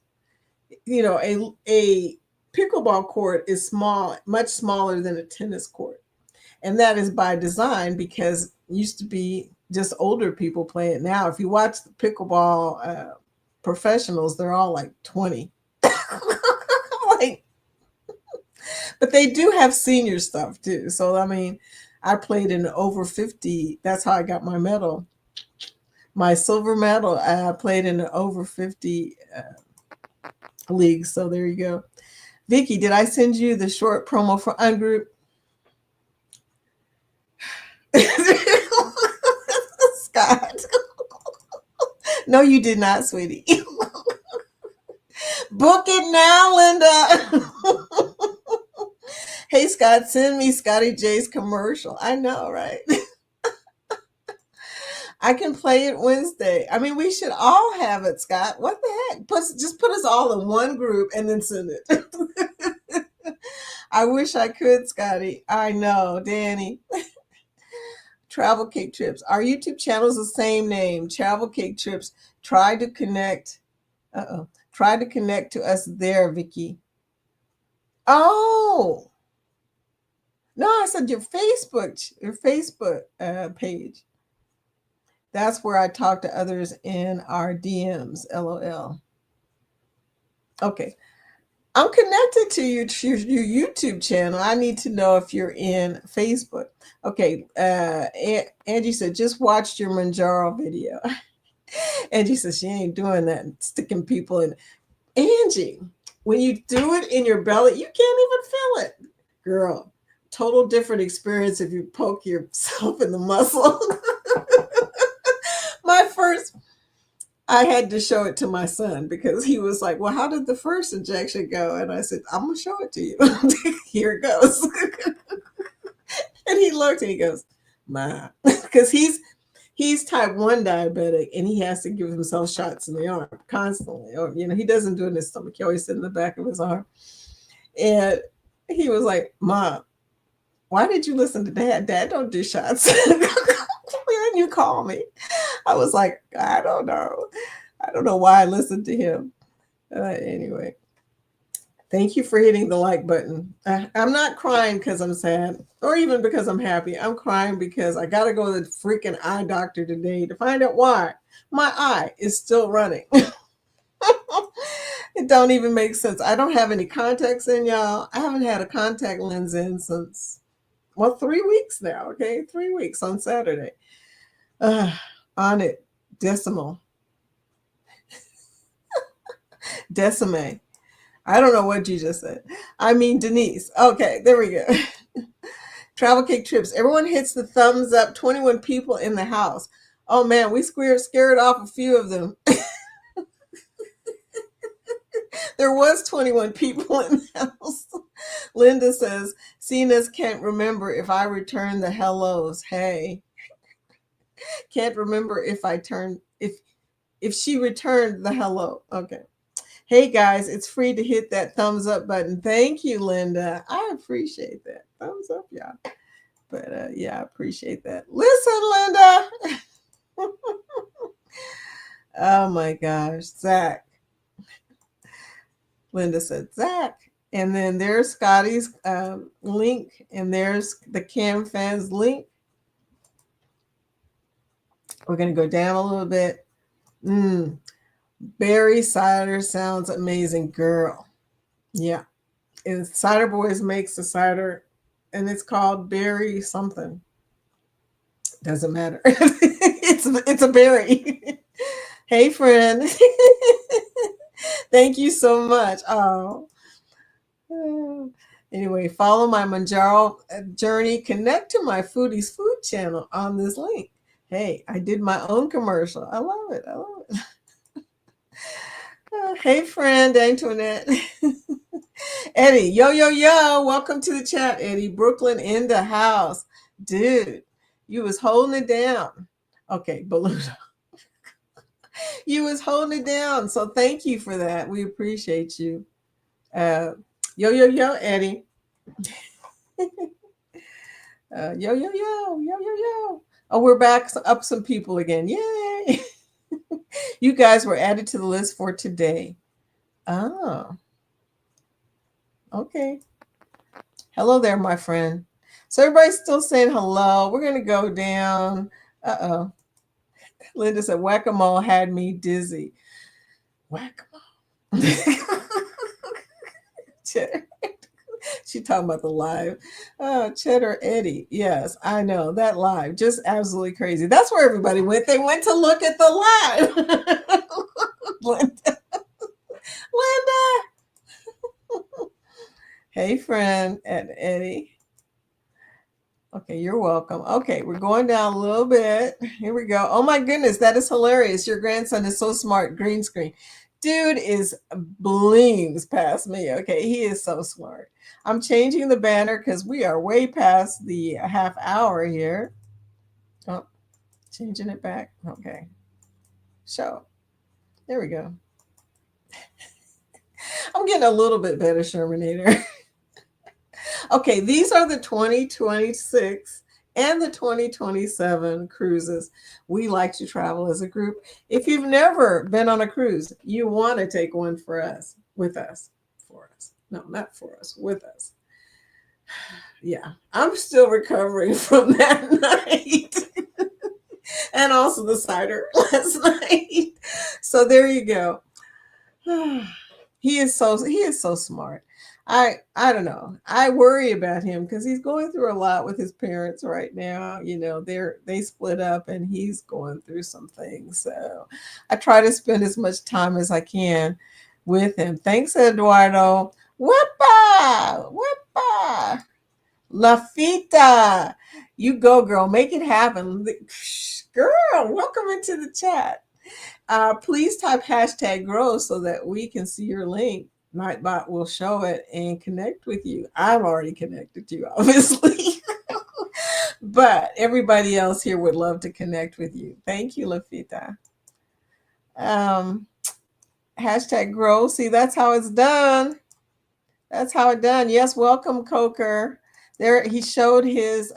A pickleball court is small, much smaller than a tennis court, and that is by design because it used to be just older people play it. Now, if you watch the pickleball professionals, they're all like 20. But they do have senior stuff too. So, I mean, I played in over 50. That's how I got my medal. My silver medal, I played in the over 50 leagues. So there you go. Vicky, did I send you the short promo for Ungroup? Scott. No, you did not, sweetie. Book it now, Linda. Hey, Scott, send me Scotty J's commercial. I know, right? I can play it Wednesday. I mean, we should all have it, Scott. What the heck? Just put us all in one group and then send it. I wish I could, Scotty. I know, Danny. Travel Cake Trips. Our YouTube channel is the same name, Travel Cake Trips. Try to connect. Try to connect to us there, Vicky. Oh. No, I said your Facebook page. That's where I talk to others in our DMs, LOL. Okay. I'm connected to your YouTube channel. I need to know if you're in Facebook. Okay. Angie said, just watched your Manjaro video. Angie says she ain't doing that, sticking people in. Angie, when you do it in your belly, you can't even feel it. Girl, total different experience if you poke yourself in the muscle. I had to show it to my son because he was like, well, how did the first injection go? And I said, I'm going to show it to you. Here it goes. And he looked and he goes, Ma, because He's type 1 diabetic, and he has to give himself shots in the arm constantly. Or, he doesn't do it in his stomach. He always sit in the back of his arm. And he was like, Mom, why did you listen to Dad? Dad don't do shots. Why didn't you call me? I was like, I don't know. I don't know why I listened to him. Anyway. Thank you for hitting the like button. I'm not crying because I'm sad or even because I'm happy. I'm crying because I got to go to the freaking eye doctor today to find out why my eye is still running. It don't even make sense. I don't have any contacts in, y'all. I haven't had a contact lens in since, 3 weeks now. Okay, 3 weeks on Saturday. On it, decimal. Decimate. I don't know what you just said. I mean, Denise. Okay, there we go. Travel cake trips. Everyone hits the thumbs up. 21 people in the house. Oh man, we scared off a few of them. There was 21 people in the house. Linda says, Cena's can't remember if I returned the hellos. Hey. Can't remember if she returned the hello. Okay. Hey guys, it's free to hit that thumbs up button. Thank you, Linda. I appreciate that. Thumbs up, y'all. But yeah, I appreciate that. Listen, Linda. Oh my gosh, Zach. Linda said Zach. And then there's Scotty's link, and there's the Cam Fans link. We're going to go down a little bit. Berry cider sounds amazing, girl. Yeah. And Cider Boys makes the cider, and it's called berry something. Doesn't matter. It's a berry. Hey, friend. Thank you so much. Oh. Anyway, follow my Manjaro journey. Connect to my Foodie's Food channel on this link. Hey, I did my own commercial. I love it. I love it. Hey, friend, Antoinette. Eddie, yo, welcome to the chat, Eddie. Brooklyn in the house. Dude, you was holding it down. Okay, Beluga. You was holding it down, so thank you for that. We appreciate you. Yo, Eddie. Yo. Oh, we're back up some people again. Yay. You guys were added to the list for today. Oh. Okay. Hello there, my friend. So everybody's still saying hello. We're going to go down. Uh-oh. Linda said, whack-a-mole had me dizzy. Whack-a-mole. Cheddar. She talking about the live. Oh, Cheddar Eddie. Yes, I know. That live. Just absolutely crazy. That's where everybody went. They went to look at the live. Linda. Hey, friend, Eddie. Okay, you're welcome. Okay, we're going down a little bit. Here we go. Oh my goodness, that is hilarious. Your grandson is so smart. Green screen. Dude is bleams past me. Okay, he is so smart. I'm changing the banner because we are way past the half hour here. Oh, changing it back. Okay. Show. There we go. I'm getting a little bit better, Shermanator. Okay, these are the 2026 and the 2027 cruises. We like to travel as a group. If you've never been on a cruise, you want to take one for us, with us, for us. No, not for us, with us. Yeah, I'm still recovering from that night. And also the cider last night. So there you go. He is so smart. I don't know. I worry about him because he's going through a lot with his parents right now. You know, they split up and he's going through some things. So I try to spend as much time as I can with him. Thanks, Eduardo. Whoopa! Lafita. You go, girl. Make it happen. Girl, welcome into the chat. Please type hashtag grow so that we can see your link. Nightbot will show it and connect with you. I'm already connected to you, obviously. but everybody else here would love to connect with you. Thank you, Lafita. Um, hashtag grow. See, that's how it's done. That's how it's done. Yes, welcome, Coker. There, he showed his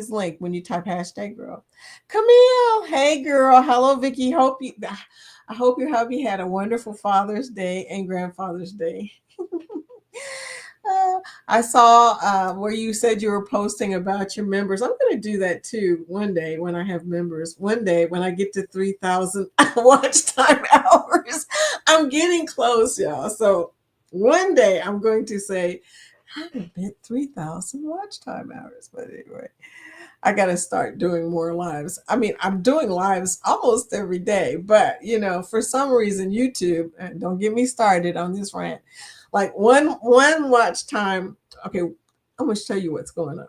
link when you type hashtag grow. Camille, hey girl, hello Vicky. I hope your hubby had a wonderful Father's Day and Grandfather's Day. I saw where you said you were posting about your members. I'm going to do that too one day when I have members. One day when I get to 3,000 watch time hours. I'm getting close, y'all. So one day I'm going to say, I haven't hit 3,000 watch time hours. But anyway, I got to start doing more lives. I mean, I'm doing lives almost every day, but for some reason, YouTube, and don't get me started on this rant, like one watch time. Okay, I'm going to show you what's going on.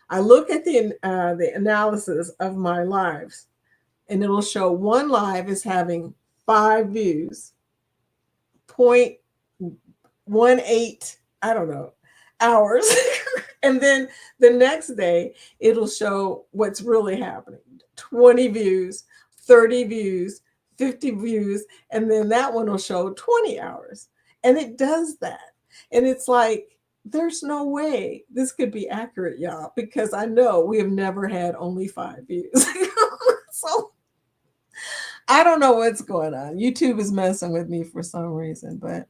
I look at the analysis of my lives, and it'll show one live is having 5 views, 0.18, I don't know, hours. And then the next day, it'll show what's really happening. 20 views, 30 views, 50 views, and then that one will show 20 hours. And it does that. And it's like, there's no way this could be accurate, y'all, because I know we have never had only 5 views. So I don't know what's going on. YouTube is messing with me for some reason, but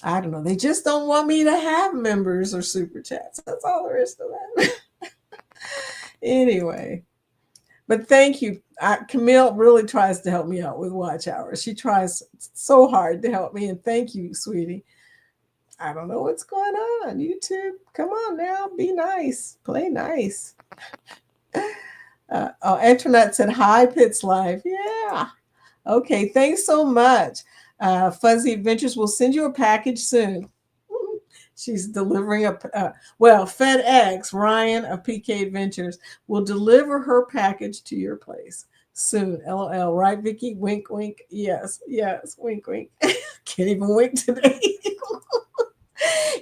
I don't know. They just don't want me to have members or super chats. That's all there is to that. Anyway, but thank you. Camille really tries to help me out with watch hours. She tries so hard to help me, and thank you, sweetie. I don't know what's going on. YouTube, come on now. Be nice. Play nice. Antoinette said, hi, Pitts Live. Yeah. Okay, thanks so much. Fuzzy Adventures will send you a package soon. She's delivering FedEx, Ryan of PK Adventures, will deliver her package to your place soon. LOL. Right, Vicky? Wink, wink. Yes, wink, wink. Can't even wink today.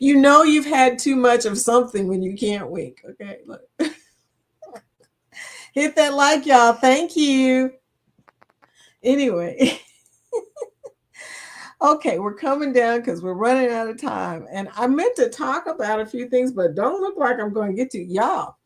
You've had too much of something when you can't wink. Okay, look. Hit that like, y'all. Thank you. Anyway. Okay, we're coming down because we're running out of time. And I meant to talk about a few things, but don't look like I'm going to get to. Y'all,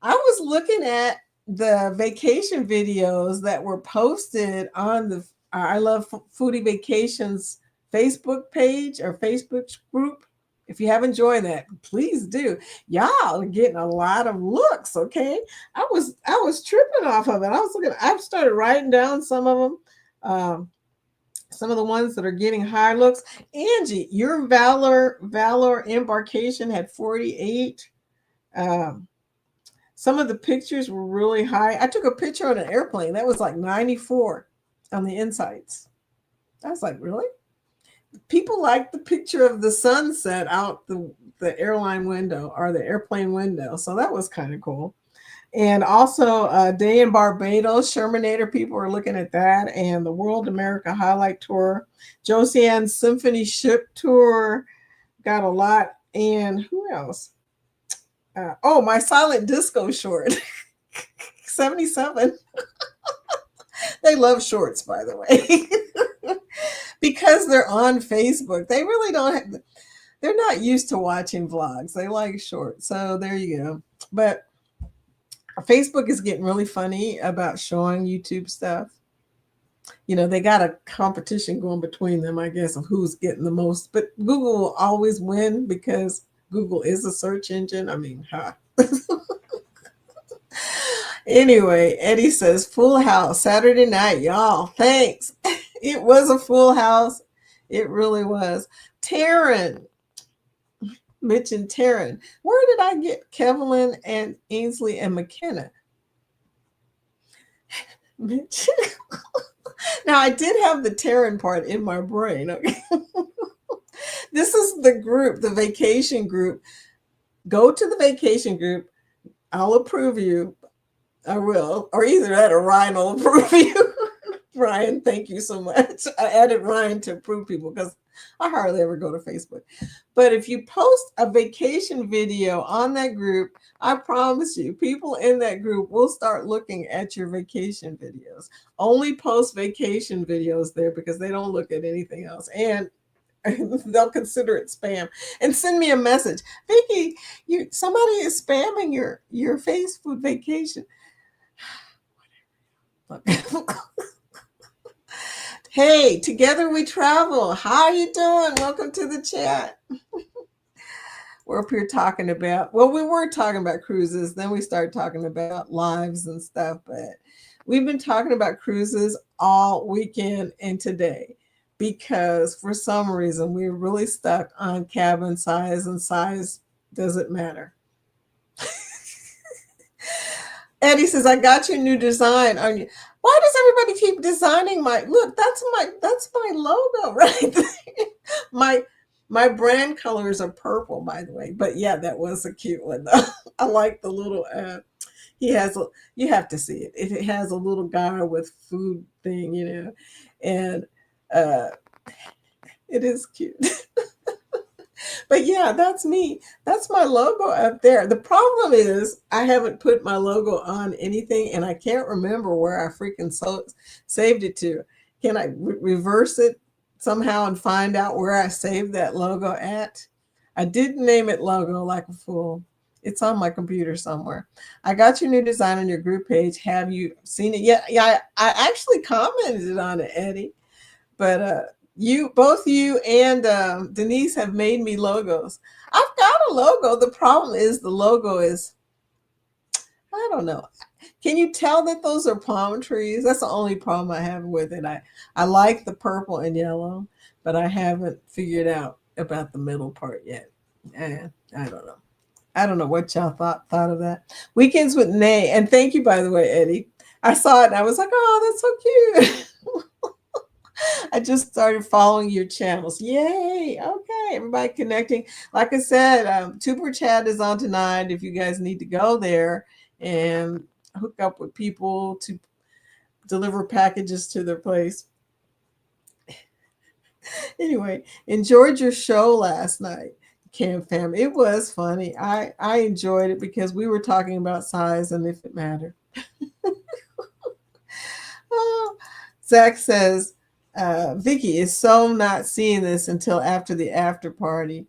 I was looking at the vacation videos that were posted on the I Love Foodie Vacations Facebook page or Facebook group. If you haven't joined that, please do. Y'all are getting a lot of looks, okay? I was tripping off of it. I've started writing down some of them. Some of the ones that are getting high looks. Angie, your Valor embarkation had 48. Some of the pictures were really high. I took a picture on an airplane. That was like 94 on the insights. I was like, really? People like the picture of the sunset out the airline window or the airplane window. So that was kind of cool. And also Day in Barbados, Shermanator, people are looking at that. And the World America Highlight Tour, Josiane's Symphony Ship Tour, got a lot. And who else? My Silent Disco short, 77. They love shorts, by the way, because they're on Facebook. They really they're not used to watching vlogs. They like shorts. So there you go. But Facebook is getting really funny about showing YouTube stuff. They got a competition going between them, I guess, of who's getting the most. But Google will always win because Google is a search engine. I mean, Anyway, Eddie says, full house Saturday night, y'all. Thanks. It was a full house. It really was. Taryn. Mitch and Taryn. Where did I get Kevlin and Ainsley and McKenna? Mitch. Now, I did have the Taryn part in my brain. Okay. This is the group, the vacation group. Go to the vacation group. I'll approve you. I will. Or either that or Ryan will approve you. Ryan, thank you so much. I added Ryan to approve people because I hardly ever go to Facebook. But if you post a vacation video on that group, I promise you, people in that group will start looking at your vacation videos. Only post vacation videos there because they don't look at anything else. And they'll consider it spam and send me a message. Vicky, somebody is spamming your Facebook vacation. Hey, together we travel. How are you doing? Welcome to the chat. We're up here talking about, well, we were talking about cruises, then we started talking about lives and stuff, but we've been talking about cruises all weekend and today because for some reason we're really stuck on cabin size, and size doesn't matter. Eddie says, I got your new design on you. Why does everybody keep designing my look? That's my logo, right? My brand colors are purple, by the way. But yeah, that was a cute one. I like the little you have to see it. It has a little guy with food thing, and uh it is cute. But yeah, that's me. That's my logo up there. The problem is I haven't put my logo on anything and I can't remember where I freaking saved it to. Can I reverse it somehow and find out where I saved that logo at? I didn't name it logo like a fool. It's on my computer somewhere. I got your new design on your group page. Have you seen it yet? Yeah, I actually commented on it, Eddie. But both you and Denise have made me logos. I've got a logo. The problem is the logo is, I don't know. Can you tell that those are palm trees? That's the only problem I have with it. I like the purple and yellow, but I haven't figured out about the middle part yet. I don't know. I don't know what y'all thought of that. Weekends with Nay. And thank you, by the way, Eddie. I saw it and I was like, oh, that's so cute. I just started following your channels. Yay. Okay. Everybody connecting. Like I said, Tuber Chat is on tonight if you guys need to go there and hook up with people to deliver packages to their place. Anyway, enjoyed your show last night, Cam Fam. It was funny. I enjoyed it because we were talking about size and if it mattered. Oh, Zach says, Vicky is so not seeing this until after the after party.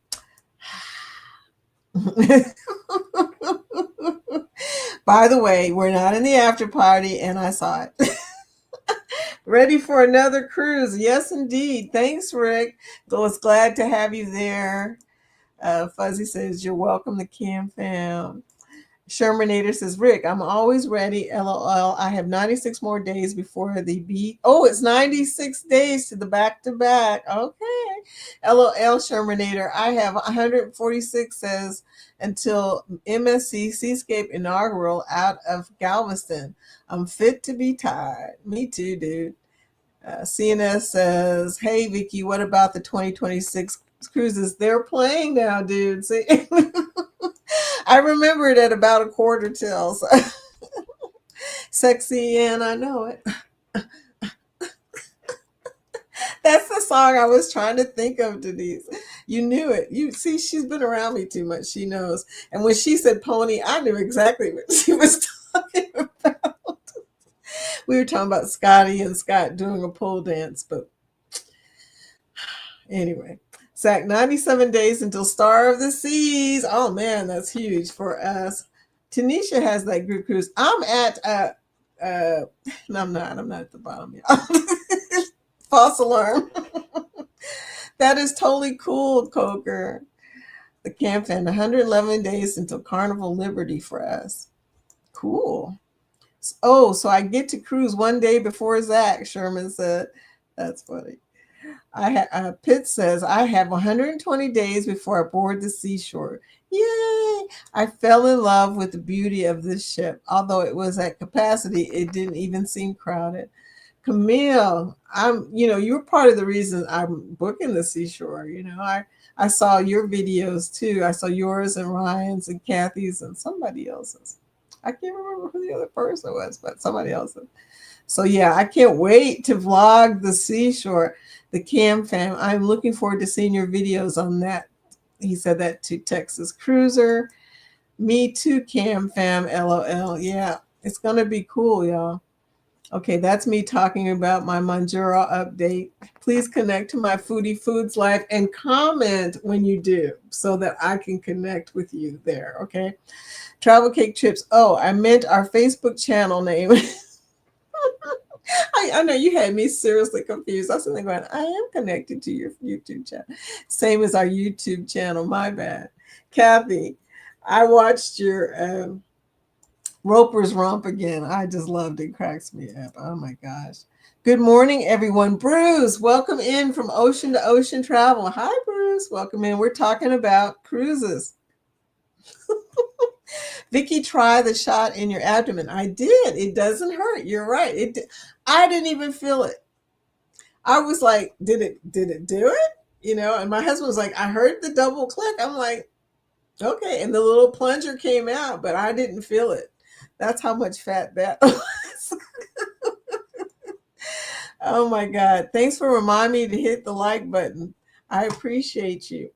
By the way, we're not in the after party and I saw it. Ready for another cruise? Yes, indeed. Thanks, Rick. I was glad to have you there. Fuzzy says, you're welcome to Cam Fam. Shermanator says, Rick, I'm always ready. LOL. I have 96 more days before the beat. Oh, it's 96 days to the back-to-back. Okay. LOL, Shermanator. I have 146 says until MSC Seascape Inaugural out of Galveston. I'm fit to be tired. Me too, dude. CNS says, hey, Vicky, what about the 2026 cruises? They're playing now, dude. See? I remember it at about a quarter till. So. Sexy and I know it. That's the song I was trying to think of, Denise. You knew it. You see, she's been around me too much. She knows. And when she said pony, I knew exactly what she was talking about. We were talking about Scotty and Scott doing a pole dance, but anyway. Zach, 97 days until Star of the Seas. Oh man, that's huge for us. Tanisha has that group cruise. I'm at no, I'm not at the bottom yet. False alarm. That is totally cool, Coker. The camp fan, 111 days until Carnival Liberty for us. Cool. Oh, so I get to cruise one day before Zach, Sherman said. That's funny. Pitt says, I have 120 days before I board the seashore. Yay! I fell in love with the beauty of this ship. Although it was at capacity, it didn't even seem crowded. Camille, you're part of the reason I'm booking the seashore. I saw your videos too. I saw yours and Ryan's and Kathy's and somebody else's. I can't remember who the other person was, but somebody else. So yeah, I can't wait to vlog the seashore, the Cam fam. I'm looking forward to seeing your videos on that. He said that to Texas Cruiser. Me too, Cam fam, LOL. Yeah, it's gonna be cool, y'all. Okay, that's me talking about my Manjura update. Please connect to my Foodie Foods Life and comment when you do so that I can connect with you there, okay? Travel Cake Trips. Oh, I meant our Facebook channel name. I know you had me seriously confused. I was sitting there going, I am connected to your YouTube channel. Same as our YouTube channel. My bad. Kathy, I watched your Roper's Romp again. I just loved it. Cracks me up. Oh my gosh. Good morning, everyone. Bruce, welcome in from Ocean to Ocean Travel. Hi, Bruce. Welcome in. We're talking about cruises. Vicky, try the shot in your abdomen. I did. It doesn't hurt. You're right. I didn't even feel it. I was like, did it do it? You know, and my husband was like, I heard the double click. I'm like, okay. And the little plunger came out, but I didn't feel it. That's how much fat that was. Oh my God. Thanks for reminding me to hit the like button. I appreciate you.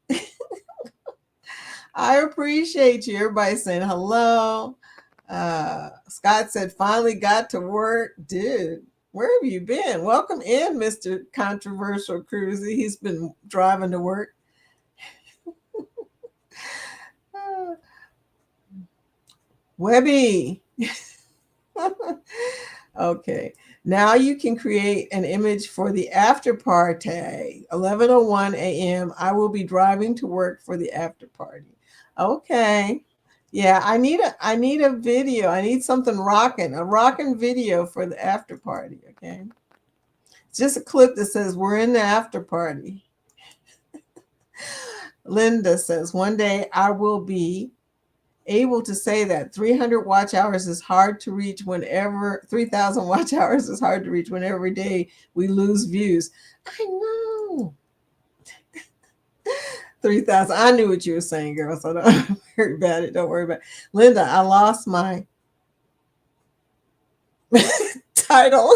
I appreciate you. Everybody saying hello. Scott said, finally got to work. Dude, where have you been? Welcome in, Mr. Controversial Cruisy. He's been driving to work. Webby. Okay. Now you can create an image for the after party. 11:01 a.m. I will be driving to work for the after party. Okay. Yeah, I need a video. I need something rocking, a rocking video for the after party, okay? It's just a clip that says we're in the after party. Linda says, one day I will be able to say that 300 watch hours is hard to reach whenever 3,000 watch hours is hard to reach whenever every day we lose views. I know. 3,000. I knew what you were saying, girl, so don't worry about it. Don't worry about it. Linda, I lost my title.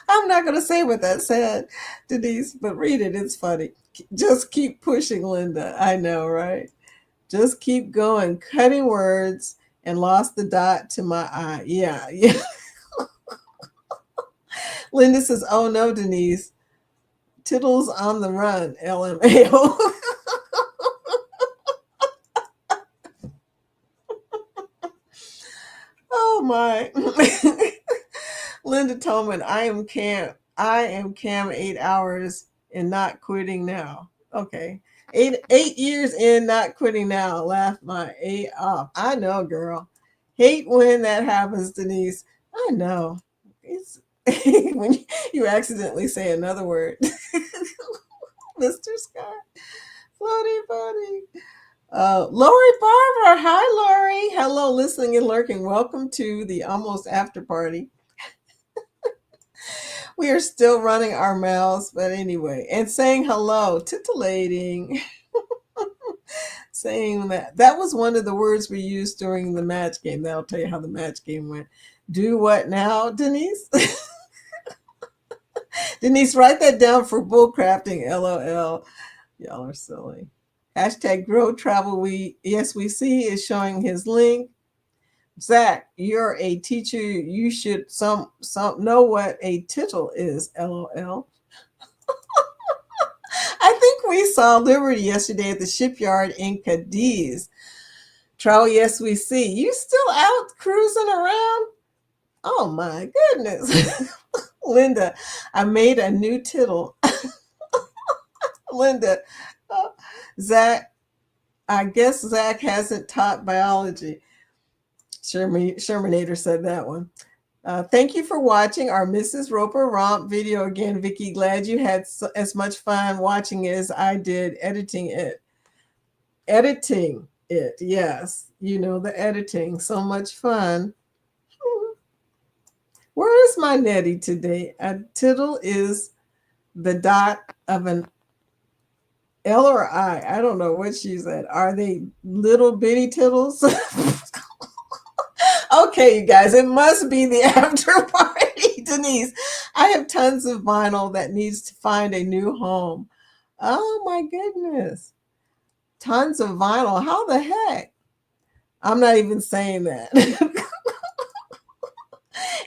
I'm not gonna say what that said, Denise, but read it. It's funny. Just keep pushing, Linda. I know, right? Just keep going. Cutting words and lost the dot to my eye. Yeah, yeah. Linda says, oh no, Denise. Tittles on the run, LMAO. Oh my. Linda Tolman, I am Cam 8 hours and not quitting now. Okay. Eight years in, not quitting now. Laugh my A off. I know, girl. Hate when that happens, Denise. I know. It's when you accidentally say another word. Mr. Scott. Floaty buddy. Lori Barber. Hi, Lori. Hello, listening and lurking. Welcome to the almost after party. We are still running our mouths, but anyway, and saying hello, titillating. Saying that was one of the words we used during the match game. That'll tell you how the match game went. Do what now, Denise? Denise, write that down for bullcrafting, LOL. Y'all are silly. Hashtag Grow Travel. Yes, we see is showing his link. Zach, you're a teacher. You should some know what a tittle is, LOL. I think we saw Liberty yesterday at the shipyard in Cadiz. Travel, yes, we see. You still out cruising around? Oh my goodness. Linda, I made a new tittle. Linda, Zach, I guess Zach hasn't taught biology. Shermanator said that one. Thank you for watching our Mrs. Roper Romp video again, Vicki. Glad you had as much fun watching it as I did editing it. Editing it, yes. You know, the editing. So much fun. Where is my Nettie today? A tittle is the dot of an L or I? I don't know what she said. Are they little bitty tittles? Okay, you guys, it must be the after party. Denise, I have tons of vinyl that needs to find a new home. Oh my goodness. Tons of vinyl. How the heck? I'm not even saying that.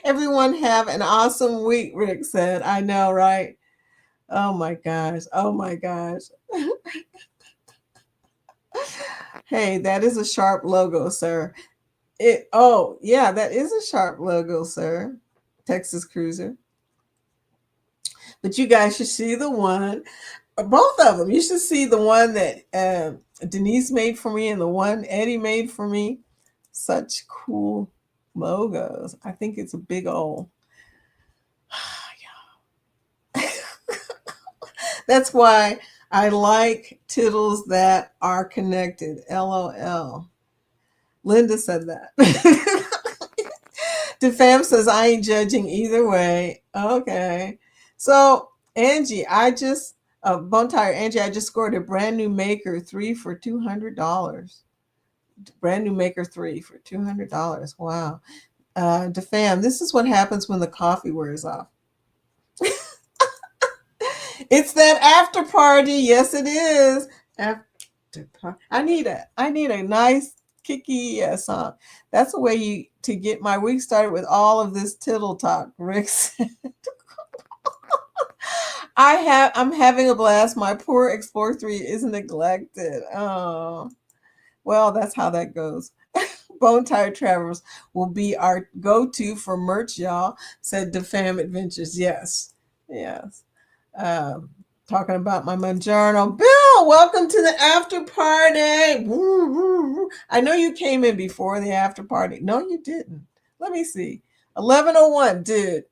Everyone have an awesome week, Rick said. I know, right? Oh my gosh. Oh my gosh. Hey, that is a sharp logo, sir. Yeah, that is a sharp logo, sir. Texas Cruiser. But you guys should see the one, both of them. You should see the one that Denise made for me and the one Eddie made for me. Such cool logos. I think it's a big old. That's why I like tittles that are connected. LOL. Linda said that. DeFam says I ain't judging either way. Okay. So Angie, Bone Tire Angie, I just scored a brand new Maker 3 for $200. Brand new Maker 3 for $200. Wow. DeFam, this is what happens when the coffee wears off. It's that after party. Yes, it is. After party. I need a nice kicky song. That's a way to get my week started with all of this tittle talk, Rick said. I'm having a blast. My poor Explorer 3 is neglected. Oh, well, that's how that goes. Bone Tire Travels will be our go-to for merch, y'all, said DeFam Adventures. Yes. Yes. Um, Talking about my Mangiano. Bill, welcome to the after party. Woo, woo, woo. I know you came in before the after party. No, you didn't. Let me see. 11:01, dude.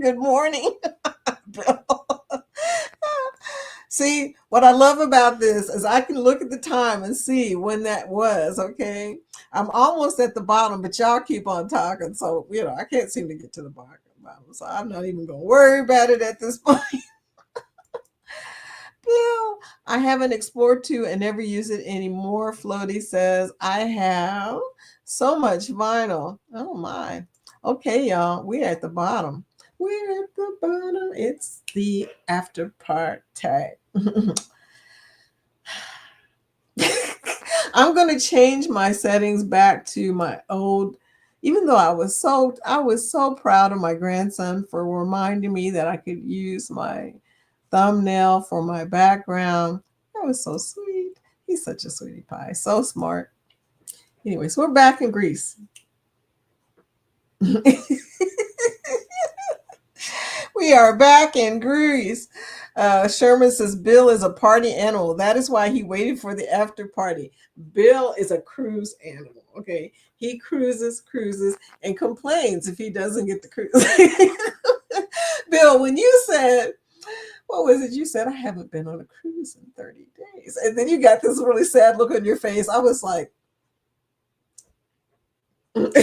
Good morning, Bill. See, what I love about this is I can look at the time and see when that was, okay? I'm almost at the bottom, but y'all keep on talking. So, I can't seem to get to the bottom. So I'm not even going to worry about it at this point. Bill, I haven't explored to and never use it anymore. Floaty says, I have so much vinyl. Oh my. Okay, y'all, we're at the bottom. We're at the bottom. It's the after party. I'm going to change my settings back to my old, even though I was so proud of my grandson for reminding me that I could use my thumbnail for my background. That was so sweet. He's such a sweetie pie. So smart. Anyways, we're back in Greece. We are back in Greece. Sherman says Bill is a party animal. That is why he waited for the after party. Bill is a cruise animal. Okay. He cruises, and complains if he doesn't get the cruise. Bill, when you said, what was it? You said, I haven't been on a cruise in 30 days. And then you got this really sad look on your face. I was like, haven't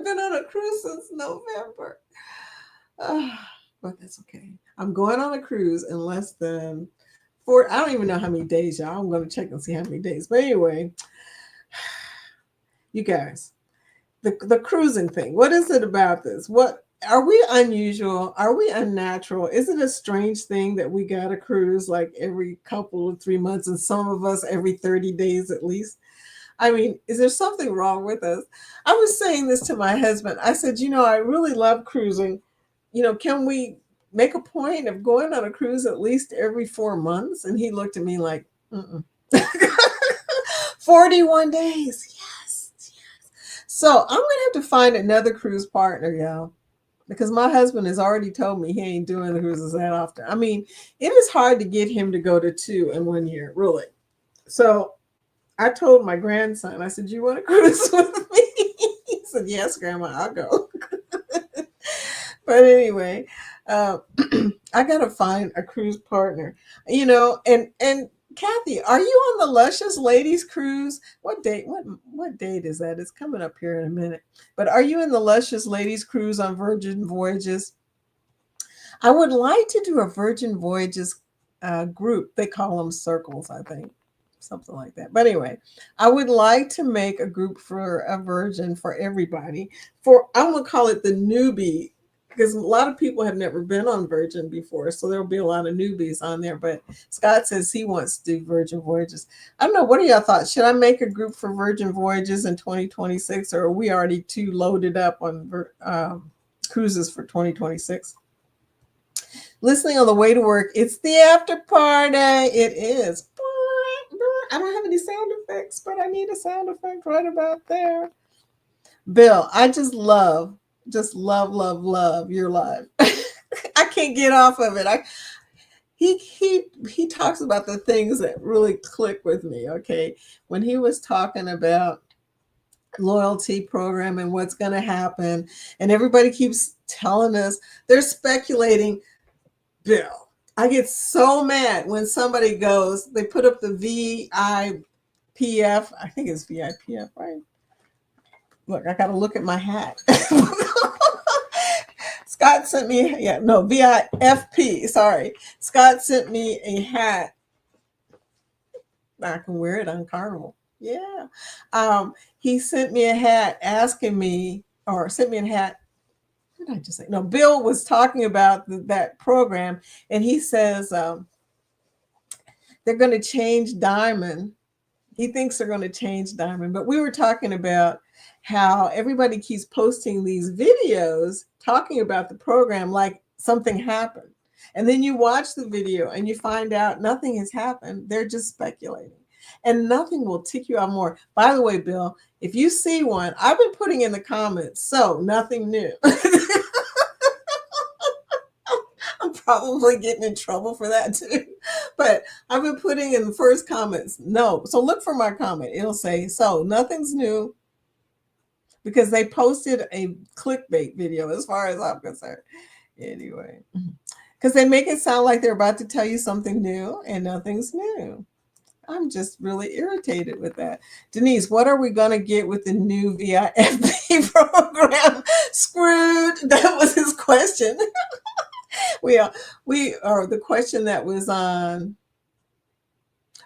been on a cruise since November. But that's okay. I'm going on a cruise in less than four. I don't even know how many days, y'all. I'm going to check and see how many days. But anyway, you guys, the cruising thing. What is it about this? What are we unusual? Are we unnatural? Is it a strange thing that we got to cruise like every couple of 3 months, and some of us every 30 days at least? I mean, is there something wrong with us? I was saying this to my husband. I said, I really love cruising. Can we make a point of going on a cruise at least every 4 months? And he looked at me like, mm-mm. 41 days. Yes. So I'm going to have to find another cruise partner, y'all, because my husband has already told me he ain't doing the cruises that often. I mean, it is hard to get him to go to 2 in 1 year, really. So I told my grandson, I said, you want to cruise with me? He said, yes, Grandma, I'll go. But anyway, I got to find a cruise partner, and Kathy, are you on the Luscious Ladies Cruise? What date? What date is that? It's coming up here in a minute. But are you in the Luscious Ladies Cruise on Virgin Voyages? I would like to do a Virgin Voyages group. They call them circles, I think, something like that. But anyway, I would like to make a group for a Virgin for everybody. For I'm gonna call it the newbie because a lot of people have never been on Virgin before, so there'll be a lot of newbies on there. But Scott says he wants to do Virgin Voyages. I don't know. What are y'all thoughts? Should I make a group for Virgin Voyages in 2026, or are we already too loaded up on cruises for 2026? Listening on the way to work. It's the after party. It is. I don't have any sound effects, but I need a sound effect right about there. Bill, I just love your live. I can't get off of it. He talks about the things that really click with me. Okay, when he was talking about loyalty program and what's going to happen, and everybody keeps telling us they're speculating. Bill, I get so mad when somebody goes, they put up the VIPF. I think it's VIPF, right? Look, I got to look at my hat. Scott sent me, VIFP. Sorry. Scott sent me a hat. I can wear it on Carnival. Yeah. He sent me a hat asking me, or sent me a hat. What did I just say? No, Bill was talking about that program, and he says they're going to change Diamond. He thinks they're going to change Diamond, but we were talking about how everybody keeps posting these videos talking about the program like something happened. And then you watch the video and you find out nothing has happened. They're just speculating. And nothing will tick you off more. By the way, Bill, if you see one, I've been putting in the comments, so nothing new. I'm probably getting in trouble for that too. But I've been putting in the first comments, no. So look for my comment. It'll say, so nothing's new, because they posted a clickbait video as far as I'm concerned. Anyway, because they make it sound like they're about to tell you something new and nothing's new. I'm just really irritated with that. Denise, what are we going to get with the new VIFP program? Screwed. That was his question. we are the question that was on.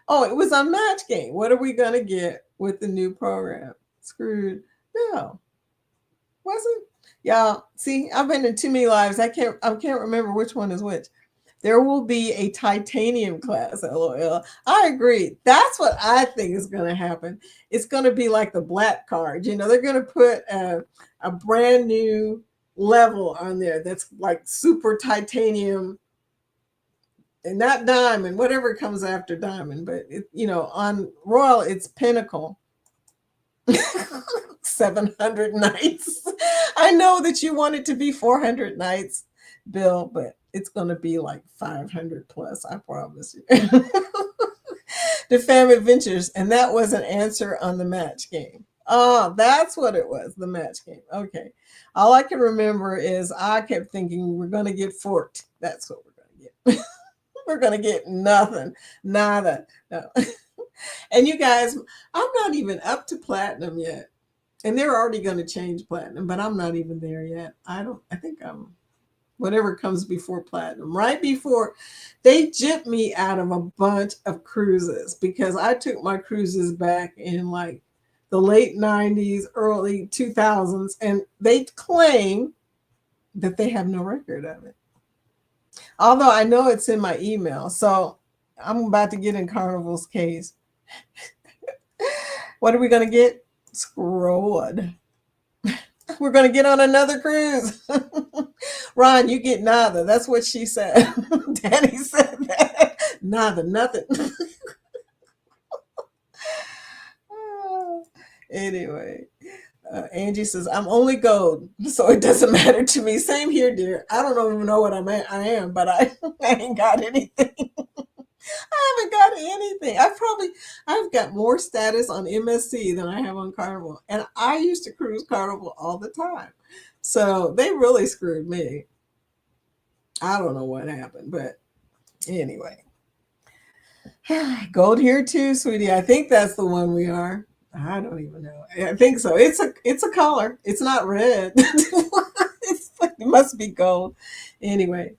Oh, it was on Match Game. What are we going to get with the new program? Screwed. No. Wasn't. Y'all, see, I've been in too many lives. I can't remember which one is which. There will be a titanium class, LOL. I agree. That's what I think is going to happen. It's going to be like the black card. You know, they're going to put a brand new level on there that's like super titanium, and not diamond, whatever comes after diamond. But, on Royal, it's pinnacle. 700 nights. I know that you want it to be 400 nights, Bill, but it's going to be like 500 plus, I promise you. The Fam Adventures, and that was an answer on the Match Game. Oh, that's what it was, the Match Game. Okay. All I can remember is I kept thinking we're going to get forked. That's what we're going to get. We're going to get nothing. Nada. No. And you guys, I'm not even up to platinum yet. And they're already going to change platinum, but I'm not even there yet. I think I'm whatever comes before platinum. Right before they gypped me out of a bunch of cruises, because I took my cruises back in like the late 90s, early 2000s, and they claim that they have no record of it. Although I know it's in my email. So I'm about to get in Carnival's case. What are we going to get? Screwed. We're going to get on another cruise. Ron, you get nada. That's what she said. Danny said that. Nada, nothing. Anyway, Angie says, I'm only gold, so it doesn't matter to me. Same here, dear. I don't even know what I am, but I ain't got anything. I haven't got anything. I've got more status on MSC than I have on Carnival. And I used to cruise Carnival all the time. So they really screwed me. I don't know what happened, but anyway. Gold here too, sweetie. I think that's the one we are. I don't even know. I think so. It's a color. It's not red. It must be gold. Anyway,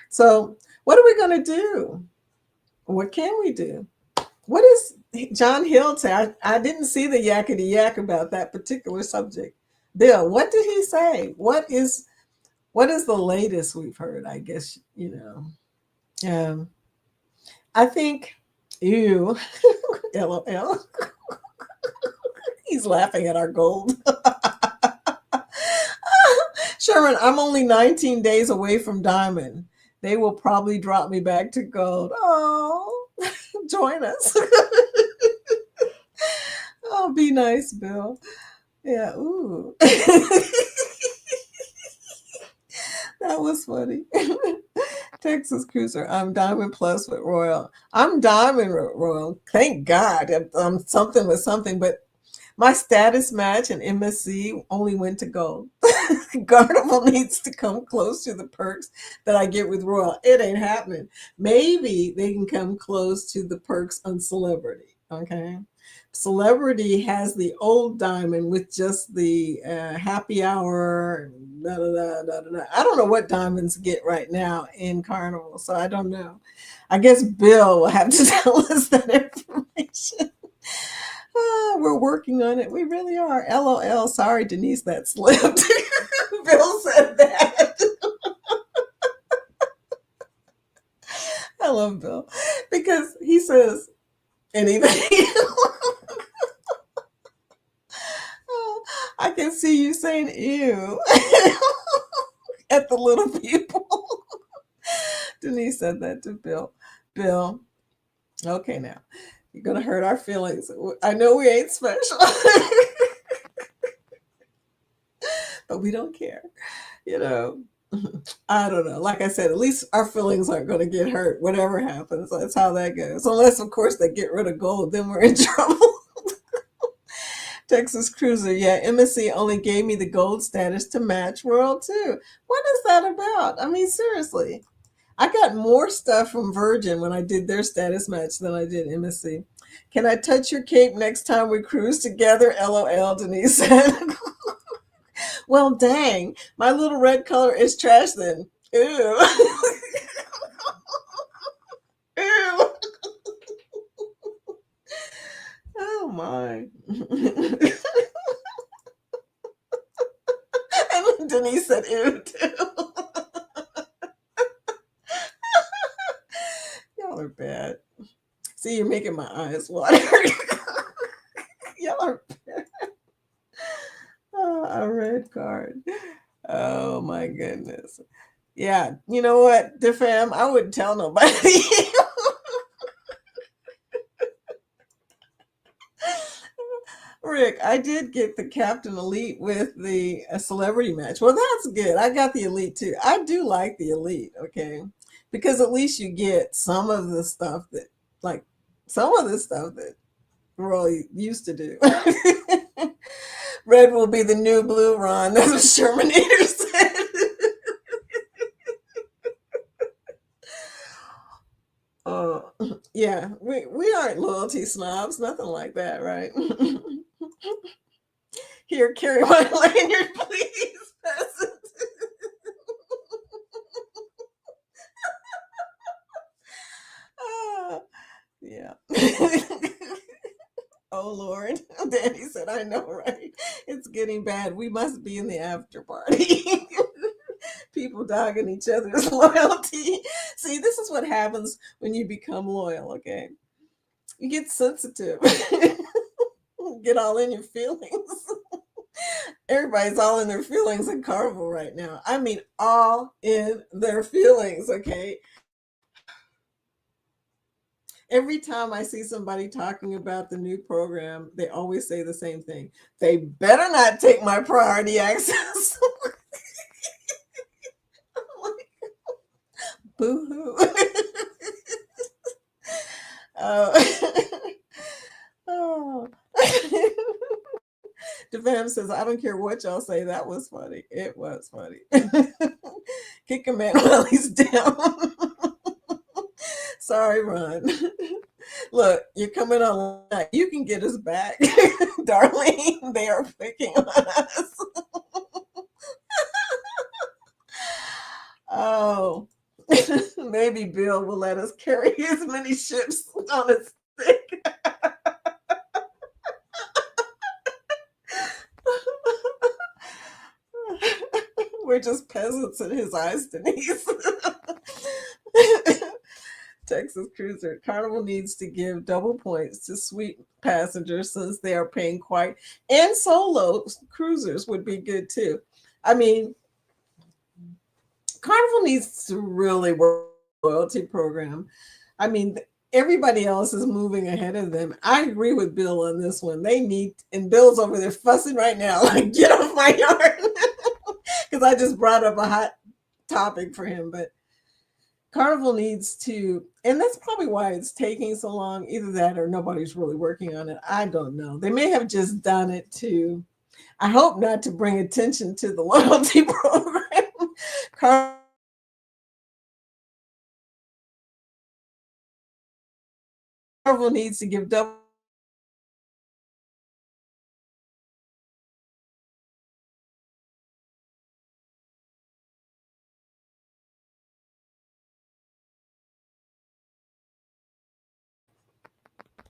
so what are we gonna do? What can we do? What is John Hill say? I didn't see the yakety yak about that particular subject. Bill, what did he say? What is the latest we've heard? I guess you know. I think, ew, LOL. He's laughing at our gold. Sherman, I'm only 19 days away from diamond. They will probably drop me back to gold. Oh, join us. Oh, be nice, Bill. Yeah, ooh. That was funny. Texas Cruiser. I'm Diamond Plus with Royal. I'm Diamond with Royal. Thank God. I'm something with something, but my status match in MSC only went to gold. Garnival needs to come close to the perks that I get with Royal. It ain't happening. Maybe they can come close to the perks on Celebrity. Okay. Celebrity has the old diamond with just the happy hour. Da, da, da, da, da, da. I don't know what diamonds get right now in Carnival, so I don't know. I guess Bill will have to tell us that information. We're working on it. We really are. LOL. Sorry, Denise, that slipped. Bill said that. I love Bill because he says anything. I can see you saying ew at the little people. Denise said that to Bill. Bill, okay, now you're going to hurt our feelings. I know we ain't special, but we don't care. You know, I don't know. Like I said, at least our feelings aren't going to get hurt, whatever happens. That's how that goes. Unless, of course, they get rid of gold, then we're in trouble. Texas Cruiser, yeah, MSC only gave me the gold status to match World too. What is that about? I mean, seriously. I got more stuff from Virgin when I did their status match than I did MSC. Can I touch your cape next time we cruise together? LOL, Denise said. Well, dang, my little red color is trash then. Ew. Ew. Oh my. And Denise said ew too. Y'all are bad. See, you're making my eyes water. Y'all are bad. Oh, a red card. Oh my goodness. Yeah, you know what, DeFam? I wouldn't tell nobody. Rick, I did get the Captain Elite with the celebrity match. Well, that's good. I got the Elite too. I do like the Elite, okay? Because at least you get some of the stuff that, like, some of the stuff that Roy used to do. Red will be the new blue, Ron. That's what Shermanator said. Oh, yeah, we aren't loyalty snobs, nothing like that, right? Here, carry my lanyard, please, peasant. Ah, yeah. Oh Lord, Danny said, "I know, right? It's getting bad. We must be in the after party." People dogging each other's loyalty. See, this is what happens when you become loyal. Okay, you get sensitive, get all in your feelings. Everybody's all in their feelings in Carnival right now. I mean, all in their feelings, okay? Every time I see somebody talking about the new program, they always say the same thing. They better not take my priority access. Boo hoo. Oh. Devam says, I don't care what y'all say. That was funny. It was funny. Kick a man while he's down. Sorry, Ron. Look, you're coming on. You can get us back, Darlene. They are picking on us. Oh, maybe Bill will let us carry as many ships on a stick. We're just peasants in his eyes, Denise. Texas Cruiser. Carnival needs to give double points to sweet passengers since they are paying quite, and solo cruisers would be good too. I mean, Carnival needs to really work on the loyalty program. I mean, everybody else is moving ahead of them. I agree with Bill on this one. They need, and Bill's over there fussing right now, like, get off my yard. Because I just brought up a hot topic for him. But Carnival needs to, and that's probably why it's taking so long. Either that or nobody's really working on it. I don't know. They may have just done it to, I hope not to bring attention to the loyalty program. Carnival needs to give double.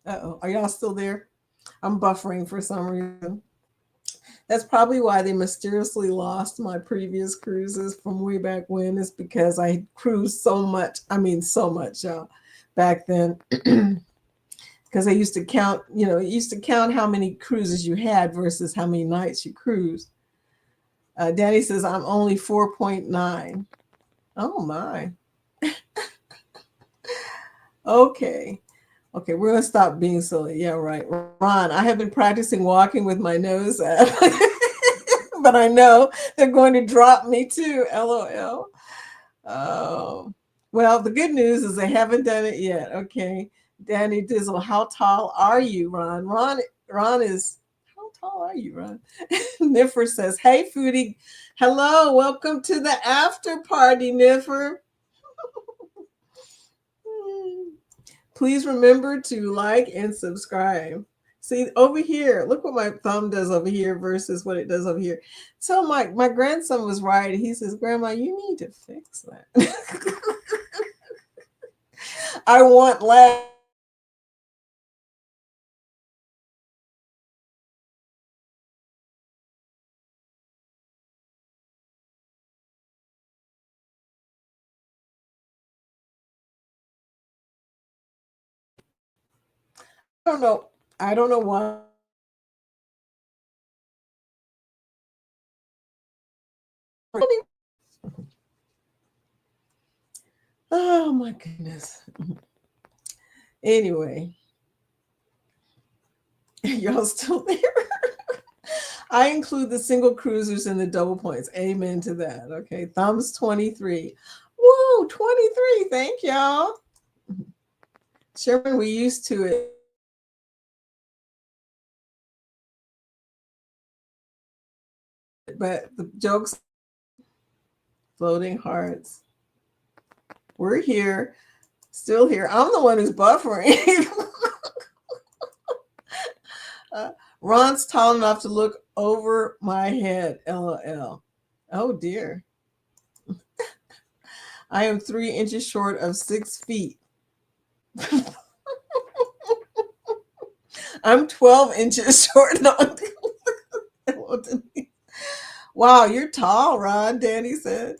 Uh-oh, are y'all still there? I'm buffering for some reason. That's probably why they mysteriously lost my previous cruises from way back when, is because I cruised so much. I mean, so much, y'all, back then. Because they used to count, it used to count how many cruises you had versus how many nights you cruised. Danny says, I'm only 4.9. Oh, my. Okay. Okay, we're going to stop being silly. Yeah, right. Ron, I have been practicing walking with my nose up, but I know they're going to drop me too. LOL. Oh, well, the good news is they haven't done it yet. Okay. Danny Dizzle, how tall are you, Ron? Ron is, how tall are you, Ron? Niffer says, hey, Foodie. Hello, welcome to the after party, Niffer. Please remember to like and subscribe. See, over here, look what my thumb does over here versus what it does over here. So my grandson was right. He says, Grandma, you need to fix that. I want laugh. I don't know. I don't know why. Oh my goodness. Anyway, y'all still there? I include the single cruisers in the double points. Amen to that. Okay. Thumbs 23. Whoa, 23. Thank y'all. Sherman, we used to it. But the jokes, floating hearts. We're here, still here. I'm the one who's buffering. Ron's tall enough to look over my head. LOL. Oh dear. I am 3 inches short of 6 feet. I'm 12 inches short. Wow, you're tall, Ron, Danny said.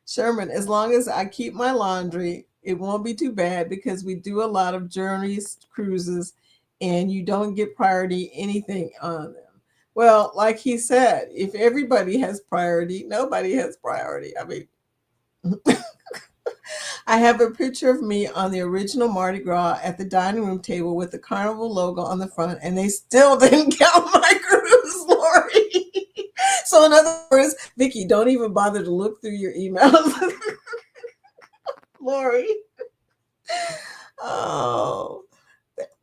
Sherman, as long as I keep my laundry, it won't be too bad because we do a lot of journeys, cruises, and you don't get priority anything on them. Well, like he said, if everybody has priority, nobody has priority. I mean, I have a picture of me on the original Mardi Gras at the dining room table with the Carnival logo on the front, and they still didn't count my cruise, Lori. So in other words, Vicky, don't even bother to look through your emails. Lori. Oh,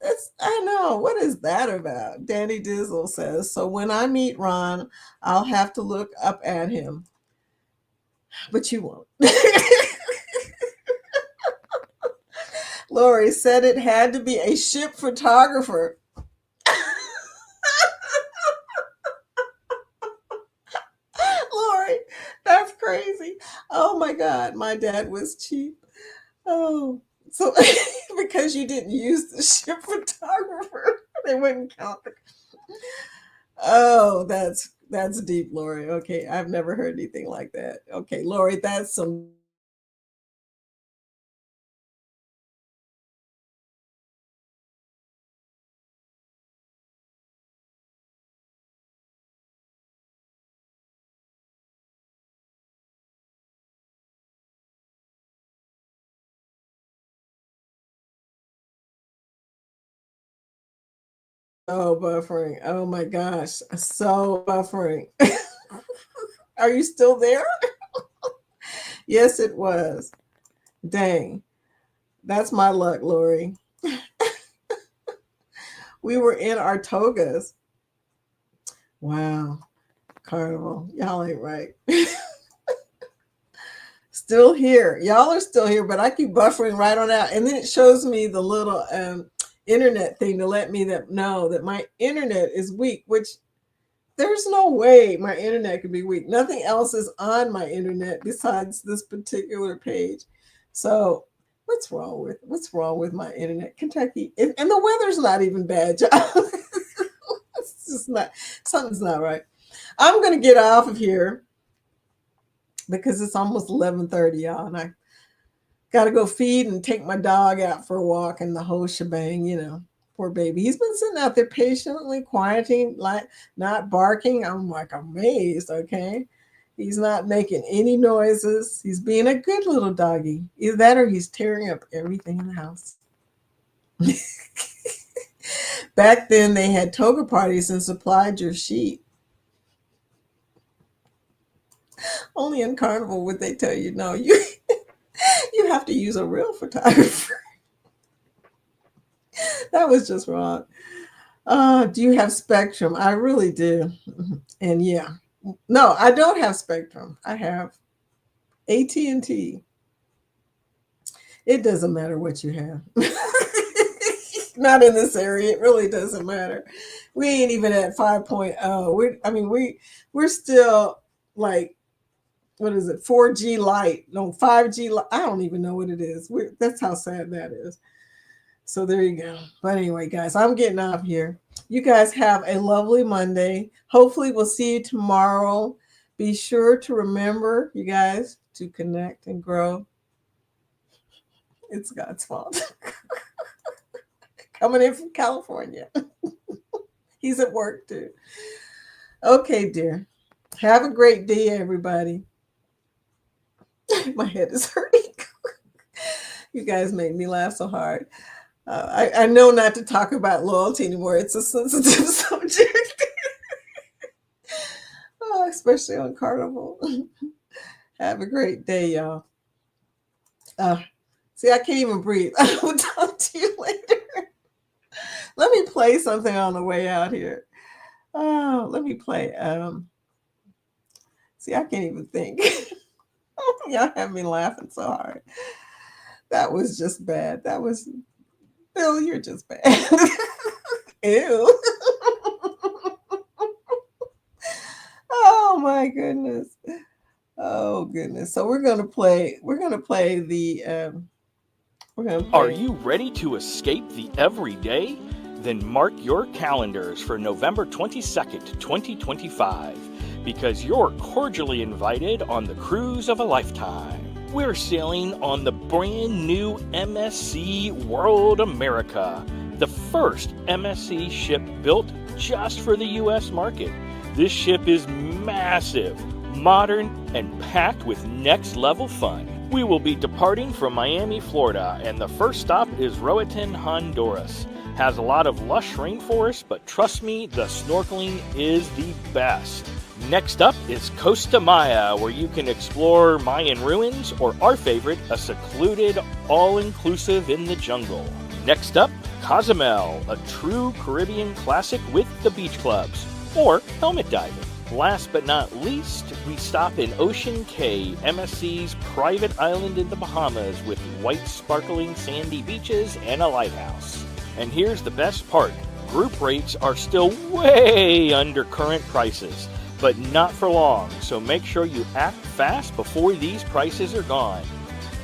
that's, I know. What is that about? Danny Dizzle says, so when I meet Ron, I'll have to look up at him. But you won't. Lori said it had to be a ship photographer. Lori, that's crazy. Oh my God, my dad was cheap. Oh, so because you didn't use the ship photographer, they wouldn't count the. Oh, that's deep, Lori. Okay, I've never heard anything like that. Okay, Lori, that's some. Oh, buffering. Oh my gosh, so buffering. Are you still there? Yes, it was. Dang, that's my luck, Lori. We were in our togas. Wow, Carnival, y'all ain't right. Still here. Y'all are still here, but I keep buffering right on out. And then it shows me the little internet thing to let me know that my internet is weak, which there's no way my internet could be weak. Nothing else is on my internet besides this particular page. So what's wrong with my internet? Kentucky. And the weather's not even bad, y'all. It's just not, something's not right. I'm gonna get off of here because it's almost 11:30, y'all, and I gotta go feed and take my dog out for a walk and the whole shebang. Poor baby. He's been sitting out there patiently, quieting, like not barking. I'm like amazed, okay? He's not making any noises. He's being a good little doggy. Either that or he's tearing up everything in the house. Back then they had toga parties and supplied your sheet. Only in Carnival would they tell you, no, you have to use a real photographer. That was just wrong. Do you have Spectrum? I really do. And yeah, no, I don't have Spectrum. I have AT&T. It doesn't matter what you have. Not in this area. It really doesn't matter. We ain't even at 5.0. We're still like, what is it? 4G light. No, 5G light. I don't even know what it is. That's how sad that is. So there you go. But anyway, guys, I'm getting off here. You guys have a lovely Monday. Hopefully we'll see you tomorrow. Be sure to remember, you guys, to connect and grow. It's God's fault. Coming in from California. He's at work too. Okay, dear. Have a great day, everybody. My head is hurting. You guys made me laugh so hard. I know not to talk about loyalty anymore. It's a sensitive subject, especially on Carnival. Have a great day, y'all. See, I can't even breathe. I will talk to you later. Let me play something on the way out here. Oh, let me play. See, I can't even think. Y'all have me laughing so hard. That was just bad. That was, Bill, you're just bad. Ew. Oh my goodness. Oh goodness. So we're gonna play the Are you ready to escape the everyday? Then mark your calendars for November 22nd, 2025, because you're cordially invited on the cruise of a lifetime. We're sailing on the brand new MSC World America, the first MSC ship built just for the U.S. market. This ship is massive, modern, and packed with next-level fun. We will be departing from Miami, Florida, and the first stop is Roatan, Honduras. Has a lot of lush rainforest, but trust me, the snorkeling is the best. Next up is Costa Maya, where you can explore Mayan ruins, or our favorite, a secluded, all-inclusive in the jungle. Next up, Cozumel, a true Caribbean classic with the beach clubs, or helmet diving. Last but not least, we stop in Ocean Cay, MSC's private island in the Bahamas with white sparkling sandy beaches and a lighthouse. And here's the best part. Group rates are still way under current prices, but not for long, so make sure you act fast before these prices are gone.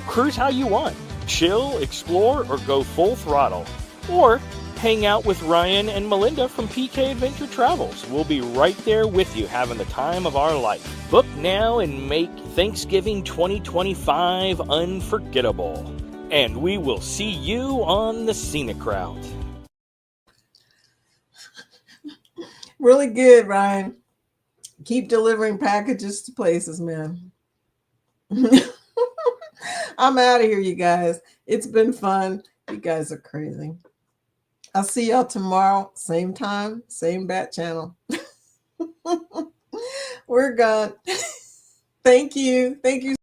Cruise how you want. Chill, explore, or go full throttle. Or hang out with Ryan and Melinda from PK Adventure Travels. We'll be right there with you having the time of our life. Book now and make Thanksgiving 2025 unforgettable. And we will see you on the scenic route. Really good, Ryan. Keep delivering packages to places, man. I'm out of here, you guys. It's been fun. You guys are crazy. I'll see y'all tomorrow. Same time, same bat channel. We're gone. Thank you. Thank you